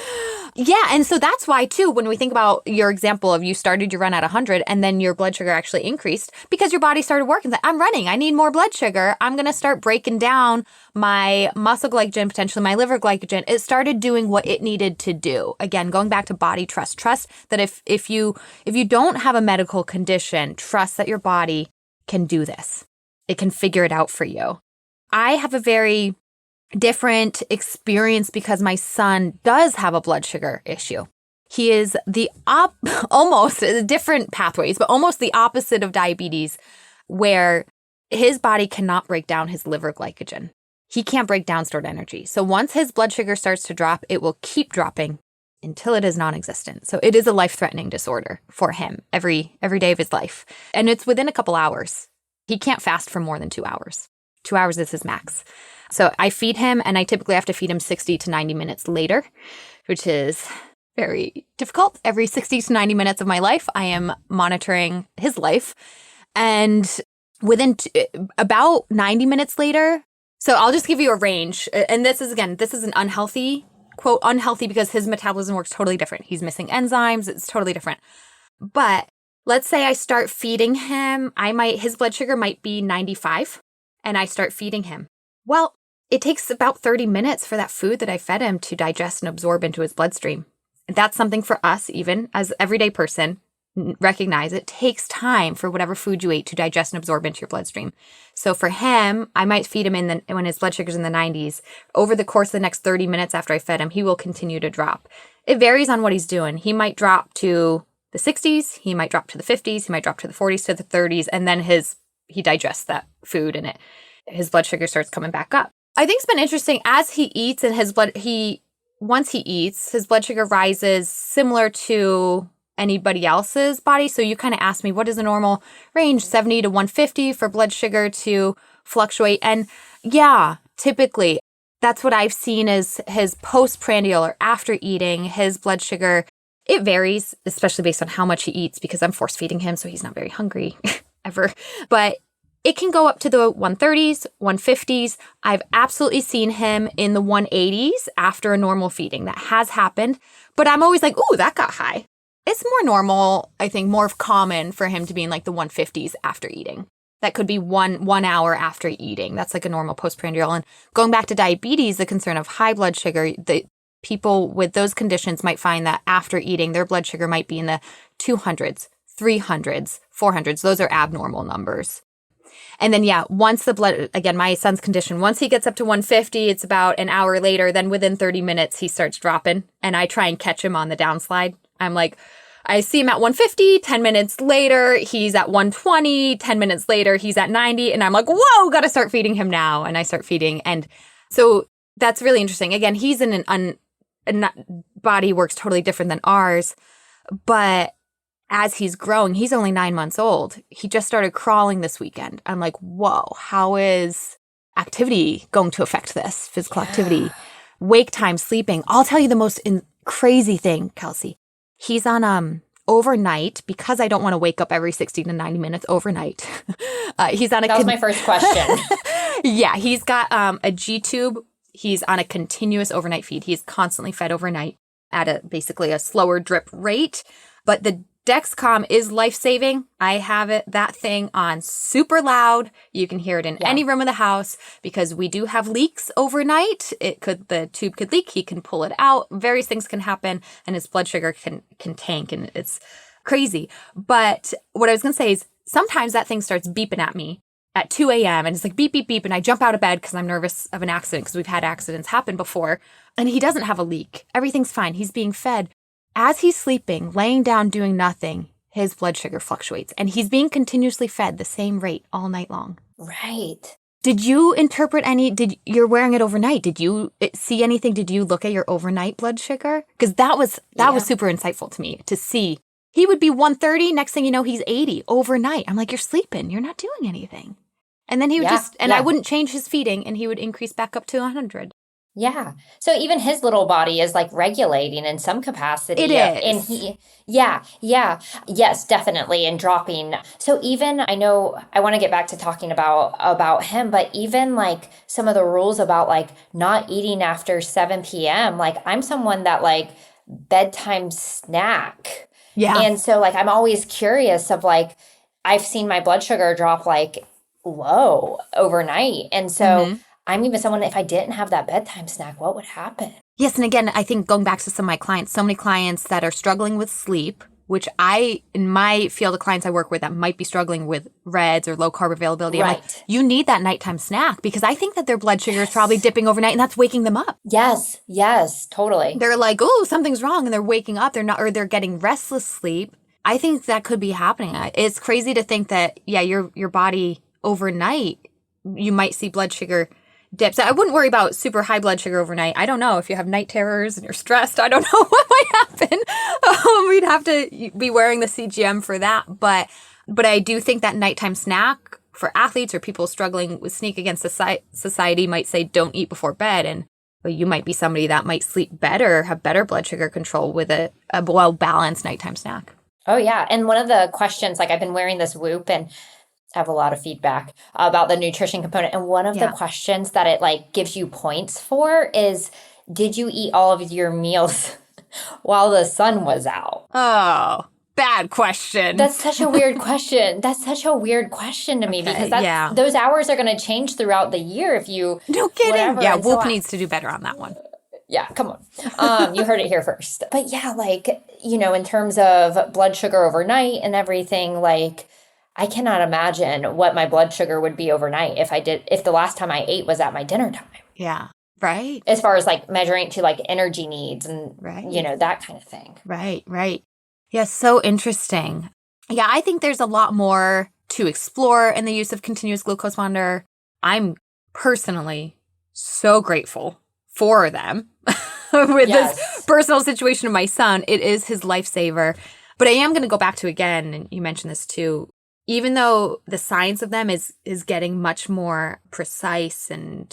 yeah. And so that's why too, when we think about your example of you started your run at 100 and then your blood sugar actually increased because your body started working. I'm running. I need more blood sugar. I'm going to start breaking down my muscle glycogen, potentially my liver glycogen. It started doing what it needed to do. Again, going back to body trust. Trust that if you don't have a medical condition, trust that your body can do this. It can figure it out for you. I have a very different experience because my son does have a blood sugar issue. He is almost different pathways, but almost the opposite of diabetes, where his body cannot break down his liver glycogen. He can't break down stored energy. So once his blood sugar starts to drop, it will keep dropping until it is non-existent. So it is a life-threatening disorder for him every day of his life. And it's within a couple hours. He can't fast for more than 2 hours. 2 hours is his max. So I feed him, and I typically have to feed him 60 to 90 minutes later, which is very difficult. Every 60 to 90 minutes of my life, I am monitoring his life. And within about 90 minutes later, so I'll just give you a range. And this is an unhealthy, quote, unhealthy because his metabolism works totally different. He's missing enzymes. It's totally different. But let's say I start feeding him. His blood sugar might be 95 and I start feeding him. Well, it takes about 30 minutes for that food that I fed him to digest and absorb into his bloodstream. That's something for us, even as everyday person, recognize it takes time for whatever food you ate to digest and absorb into your bloodstream. So for him, I might feed him when his blood sugar's in the 90s. Over the course of the next 30 minutes after I fed him, he will continue to drop. It varies on what he's doing. He might drop to the 60s, he might drop to the 50s, he might drop to the 40s, to the 30s, and then he digests that food and his blood sugar starts coming back up. I think it's been interesting as he eats and once he eats, his blood sugar rises similar to anybody else's body. So you kind of asked me, what is a normal range? 70 to 150 for blood sugar to fluctuate. And yeah, typically that's what I've seen is his postprandial or after eating, his blood sugar, it varies, especially based on how much he eats because I'm force feeding him. So he's not very hungry ever, but it can go up to the 130s, 150s. I've absolutely seen him in the 180s after a normal feeding. That has happened, but I'm always like, ooh, that got high. It's more normal, I think, more common for him to be in like the 150s after eating. That could be one hour after eating. That's like a normal postprandial. And going back to diabetes, the concern of high blood sugar, the people with those conditions might find that after eating, their blood sugar might be in the 200s, 300s, 400s. Those are abnormal numbers. And then, yeah, once the blood, again, my son's condition, once he gets up to 150, it's about an hour later, then within 30 minutes, he starts dropping. And I try and catch him on the downslide. I'm like, I see him at 150, 10 minutes later, he's at 120, 10 minutes later, he's at 90. And I'm like, whoa, got to start feeding him now. And I start feeding. And so that's really interesting. Again, he's in body works totally different than ours. But as he's growing, he's only 9 months old. He just started crawling this weekend. I'm like, whoa, how is activity going to affect this? Physical activity, wake time, sleeping. I'll tell you the most crazy thing, Kelsey. He's on overnight because I don't want to wake up every 60 to 90 minutes overnight. He's on That was my first question. Yeah, he's got a G tube. He's on a continuous overnight feed. He's constantly fed overnight at basically a slower drip rate. But the Dexcom is life-saving. I have that thing on super loud. You can hear it in any room of the house because we do have leaks overnight. The tube could leak. He can pull it out. Various things can happen and his blood sugar can tank and it's crazy. But what I was going to say is sometimes that thing starts beeping at me at 2 a.m. and it's like beep, beep, beep. And I jump out of bed because I'm nervous of an accident because we've had accidents happen before. And he doesn't have a leak. Everything's fine. He's being fed. As he's sleeping, laying down, doing nothing, his blood sugar fluctuates. And he's being continuously fed the same rate all night long. Right. Did you interpret you're wearing it overnight. Did you see anything? Did you look at your overnight blood sugar? Because that was super insightful to me to see. He would be 130. Next thing you know, he's 80 overnight. I'm like, you're sleeping. You're not doing anything. And then he would I wouldn't change his feeding and he would increase back up to 100. Yeah. So even his little body is like regulating in some capacity. It is. And yes, definitely. And dropping. So even, I know I want to get back to talking about him, but even like some of the rules about like not eating after 7 p.m., like I'm someone that like bedtime snack. Yeah. And so like, I'm always curious of like, I've seen my blood sugar drop like low overnight. And so I'm even someone, if I didn't have that bedtime snack, what would happen? Yes. And again, I think going back to some of my clients, so many clients that are struggling with sleep, which in my field of clients I work with that might be struggling with REDs or low carb availability. Right. I'm like, you need that nighttime snack because I think that their blood sugar is probably dipping overnight and that's waking them up. Yes, totally. They're like, oh, something's wrong. And they're waking up. They're getting restless sleep. I think that could be happening. It's crazy to think that, your body overnight, you might see blood sugar dips. I wouldn't worry about super high blood sugar overnight. I don't know if you have night terrors and you're stressed. I don't know what might happen. We'd have to be wearing the CGM for that. But I do think that nighttime snack for athletes or people struggling with sneak against society might say don't eat before bed. And you might be somebody that might sleep better, have better blood sugar control with a well-balanced nighttime snack. Oh, yeah. And one of the questions, like I've been wearing this Whoop and have a lot of feedback about the nutrition component. And one of the questions that it like gives you points for is, did you eat all of your meals while the sun was out? Oh, bad question. That's such a weird question. That's such a weird question to me because those hours are going to change throughout the year if you... No kidding. Whatever. Yeah, Whoop needs to do better on that one. Yeah, come on. You heard it here first. But yeah, like, in terms of blood sugar overnight and everything, like... I cannot imagine what my blood sugar would be overnight if the last time I ate was at my dinner time. Yeah. Right. As far as like measuring to like energy needs and, that kind of thing. Right. Yeah. So interesting. Yeah. I think there's a lot more to explore in the use of continuous glucose monitor. I'm personally so grateful for them with this personal situation of my son. It is his lifesaver. But I am going to go back to again, and you mentioned this too, even though the science of them is getting much more precise and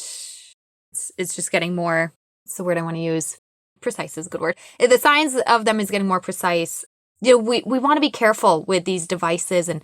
it's just getting more, what's the word I want to use? Precise is a good word. The science of them is getting more precise. We want to be careful with these devices and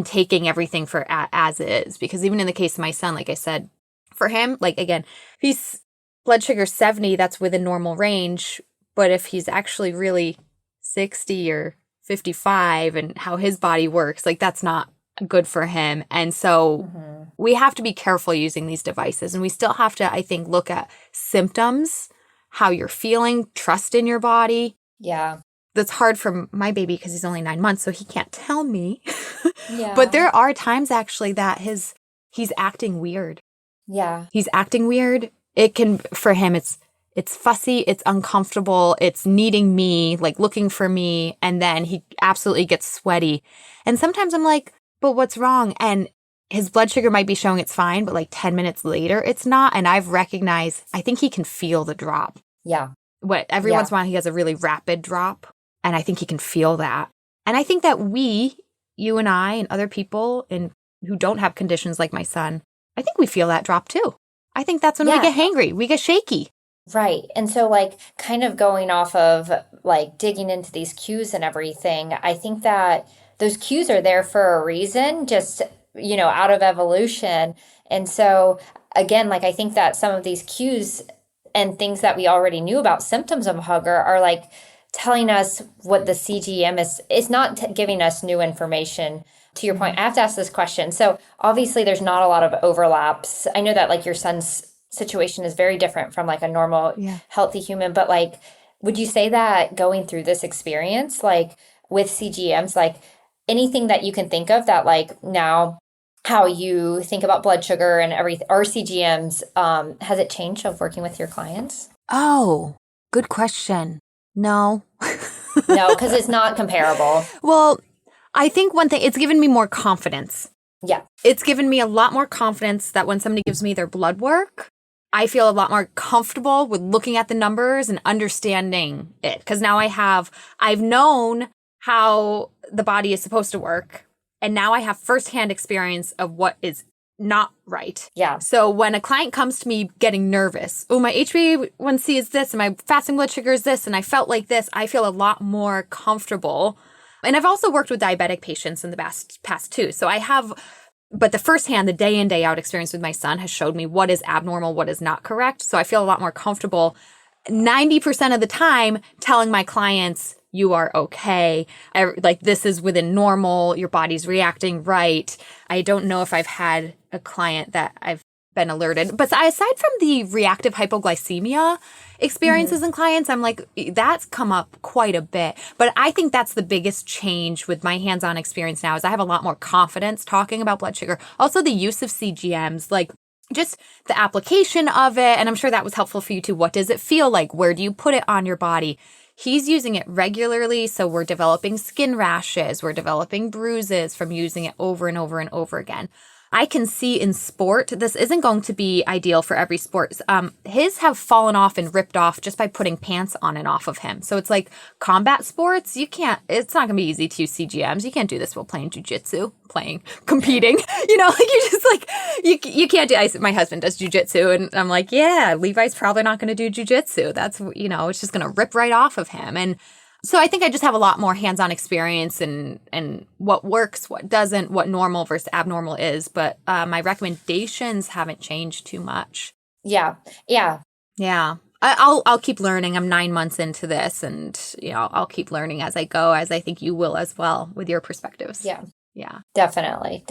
taking everything for as is, because even in the case of my son, like I said, for him, like again, if he's blood sugar 70, that's within normal range. But if he's actually really 60 or 55 and how his body works, like that's not good for him. And so we have to be careful using these devices. And we still have to, I think, look at symptoms, how you're feeling, trust in your body. Yeah. That's hard for my baby because he's only 9 months, so he can't tell me. Yeah. But there are times actually that he's acting weird. Yeah. He's acting weird. It can, for him, it's fussy, it's uncomfortable, it's needing me, like looking for me, and then he absolutely gets sweaty. And sometimes I'm like, but what's wrong? And his blood sugar might be showing it's fine, but like 10 minutes later, it's not. And I've recognized, I think he can feel the drop. Yeah. Every once in a while, he has a really rapid drop, and I think he can feel that. And I think that you and I and other people who don't have conditions like my son, I think we feel that drop too. I think that's when we get hangry, we get shaky. Right. And so like kind of going off of like digging into these cues and everything, I think that those cues are there for a reason, just, out of evolution. And so again, like I think that some of these cues and things that we already knew about symptoms of hunger are like telling us what the CGM is. It's not giving us new information. To your point, I have to ask this question. So obviously there's not a lot of overlaps. I know that like your son's situation is very different from like a normal healthy human, but like would you say that going through this experience like with CGMs, like anything that you can think of that like now how you think about blood sugar and everything or CGMs, has it changed of working with your clients? Oh, good question. No. No, because it's not comparable. Well, I think one thing, it's given me more confidence Yeah. It's given me a lot more confidence that when somebody gives me their blood work, I feel a lot more comfortable with looking at the numbers and understanding it. Because now I've known how the body is supposed to work. And now I have firsthand experience of what is not right. Yeah. So when a client comes to me getting nervous, oh, my HbA1c is this and my fasting blood sugar is this and I felt like this, I feel a lot more comfortable. And I've also worked with diabetic patients in the past too. So but the firsthand, the day in, day out experience with my son has showed me what is abnormal, what is not correct. So I feel a lot more comfortable 90% of the time telling my clients, you are okay. Like, this is within normal. Your body's reacting right. I don't know if I've had a client that I've been alerted. But aside from the reactive hypoglycemia experiences in clients, I'm like, that's come up quite a bit. But I think that's the biggest change with my hands-on experience now is I have a lot more confidence talking about blood sugar. Also, the use of CGMs, like just the application of it. And I'm sure that was helpful for you too. What does it feel like? Where do you put it on your body? He's using it regularly, so we're developing skin rashes. We're developing bruises from using it over and over and over again. I can see in sport, this isn't going to be ideal for every sport. His have fallen off and ripped off just by putting pants on and off of him. So it's like combat sports, it's not going to be easy to use CGMs. You can't do this while playing jujitsu, competing. Like you just like, you can't do, my husband does jujitsu and I'm like, yeah, Levi's probably not going to do jujitsu. That's, it's just going to rip right off of him. And so I think I just have a lot more hands-on experience and what works, what doesn't, what normal versus abnormal is. But my recommendations haven't changed too much. Yeah. Yeah. Yeah. I'll keep learning. I'm 9 months into this and, I'll keep learning as I go, as I think you will as well with your perspectives. Yeah. Yeah. Definitely.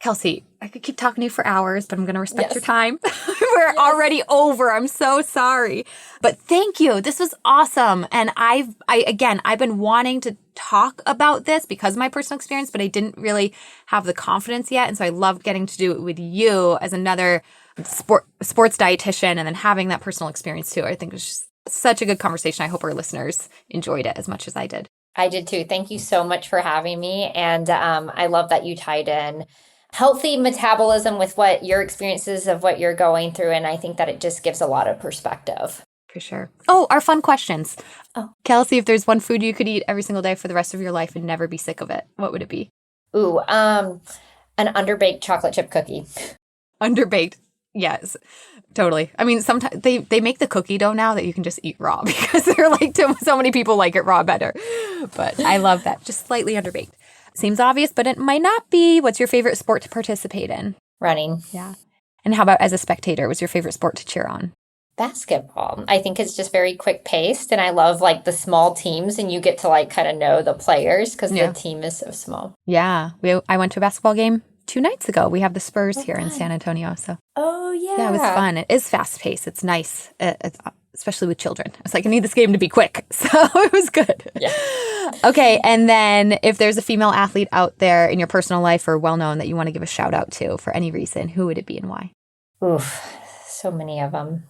Kelsey, I could keep talking to you for hours, but I'm going to respect your time. We're already over. I'm so sorry. But thank you. This was awesome. And I've been wanting to talk about this because of my personal experience, but I didn't really have the confidence yet. And so I love getting to do it with you as another sports dietitian and then having that personal experience too. I think it was just such a good conversation. I hope our listeners enjoyed it as much as I did. I did too. Thank you so much for having me. And I love that you tied in healthy metabolism with what your experiences of what you're going through. And I think that it just gives a lot of perspective. For sure. Oh, our fun questions. Oh, Kelsey, if there's one food you could eat every single day for the rest of your life and never be sick of it, what would it be? Ooh, an underbaked chocolate chip cookie. Underbaked. Yes, totally. I mean, sometimes they make the cookie dough now that you can just eat raw because they're like, so many people like it raw better. But I love that. Just slightly underbaked. Seems obvious, but it might not be. What's your favorite sport to participate in? Running. Yeah. And how about as a spectator? What's your favorite sport to cheer on? Basketball. I think it's just very quick paced. And I love like the small teams and you get to like kind of know the players because the team is so small. Yeah. I went to a basketball game 2 nights ago. We have the Spurs here in San Antonio. So yeah, it was fun. It is fast paced. It's nice, especially with children. I was like, I need this game to be quick. So it was good. Yeah. Okay. And then if there's a female athlete out there in your personal life or well-known that you want to give a shout out to for any reason, who would it be and why? Oof, so many of them.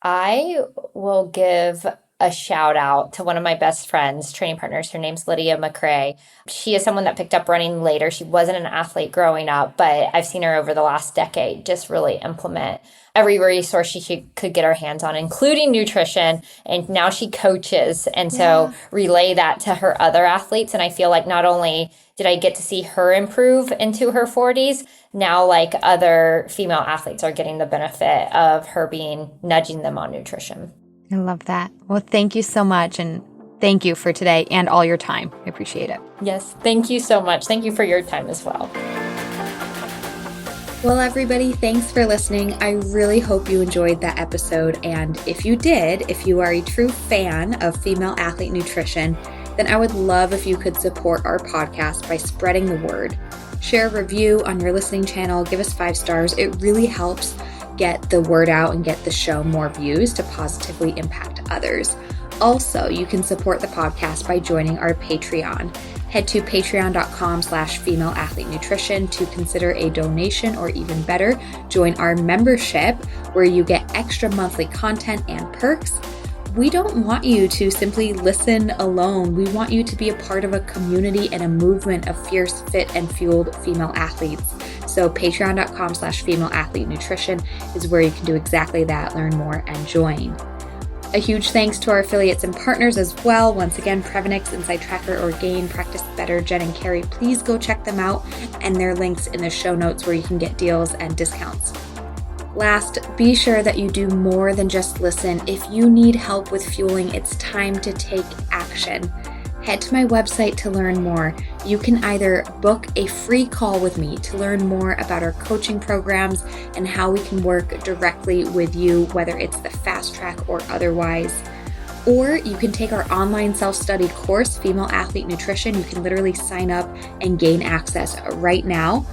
I will give a shout out to one of my best friends, training partners. Her name's Lydia McCrae. She is someone that picked up running later. She wasn't an athlete growing up, but I've seen her over the last decade just really implement every resource she could get her hands on, including nutrition. And now she coaches. And so relay that to her other athletes. And I feel like not only did I get to see her improve into her 40s, now like other female athletes are getting the benefit of her nudging them on nutrition. I love that. Well, thank you so much. And thank you for today and all your time. I appreciate it. Yes. Thank you so much. Thank you for your time as well. Well, everybody, thanks for listening. I really hope you enjoyed that episode. And if you did, if you are a true fan of female athlete nutrition, then I would love if you could support our podcast by spreading the word. Share a review on your listening channel. Give us 5 stars. It really helps get the word out and get the show more views to positively impact others. Also, you can support the podcast by joining our Patreon. Head to patreon.com/femaleathletenutrition to consider a donation, or even better, join our membership where you get extra monthly content and perks. we don't want you to simply listen alone. We want you to be a part of a community and a movement of fierce, fit, and fueled female athletes. So patreon.com/female athlete nutrition is where you can do exactly that, learn more, and join. A huge thanks to our affiliates and partners as well. Once again, Prevenix, Inside Tracker, Orgain, Practice Better, Jen and Carrie. Please go check them out, and their links in the show notes where you can get deals and discounts. Last, be sure that you do more than just listen. If you need help with fueling, it's time to take action. Head to my website to learn more. You can either book a free call with me to learn more about our coaching programs and how we can work directly with you, whether it's the fast track or otherwise. Or you can take our online self-study course, Female Athlete Nutrition. You can literally sign up and gain access right now.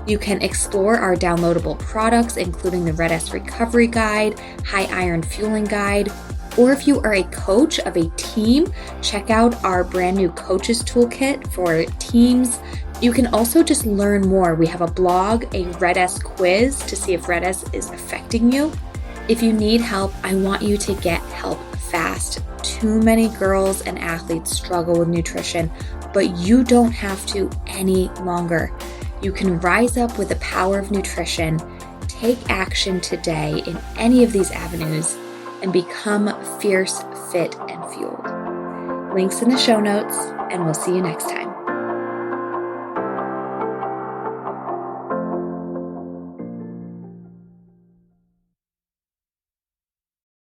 You can explore our downloadable products, including the Red S Recovery Guide, High Iron Fueling Guide. Or if you are a coach of a team, check out our brand new Coaches Toolkit for teams. You can also just learn more. We have a blog, a Red S quiz to see if Red S is affecting you. If you need help, I want you to get help fast. Too many girls and athletes struggle with nutrition, but you don't have to any longer. You can rise up with the power of nutrition, take action today in any of these avenues, and become fierce, fit, and fueled. Links in the show notes, and we'll see you next time.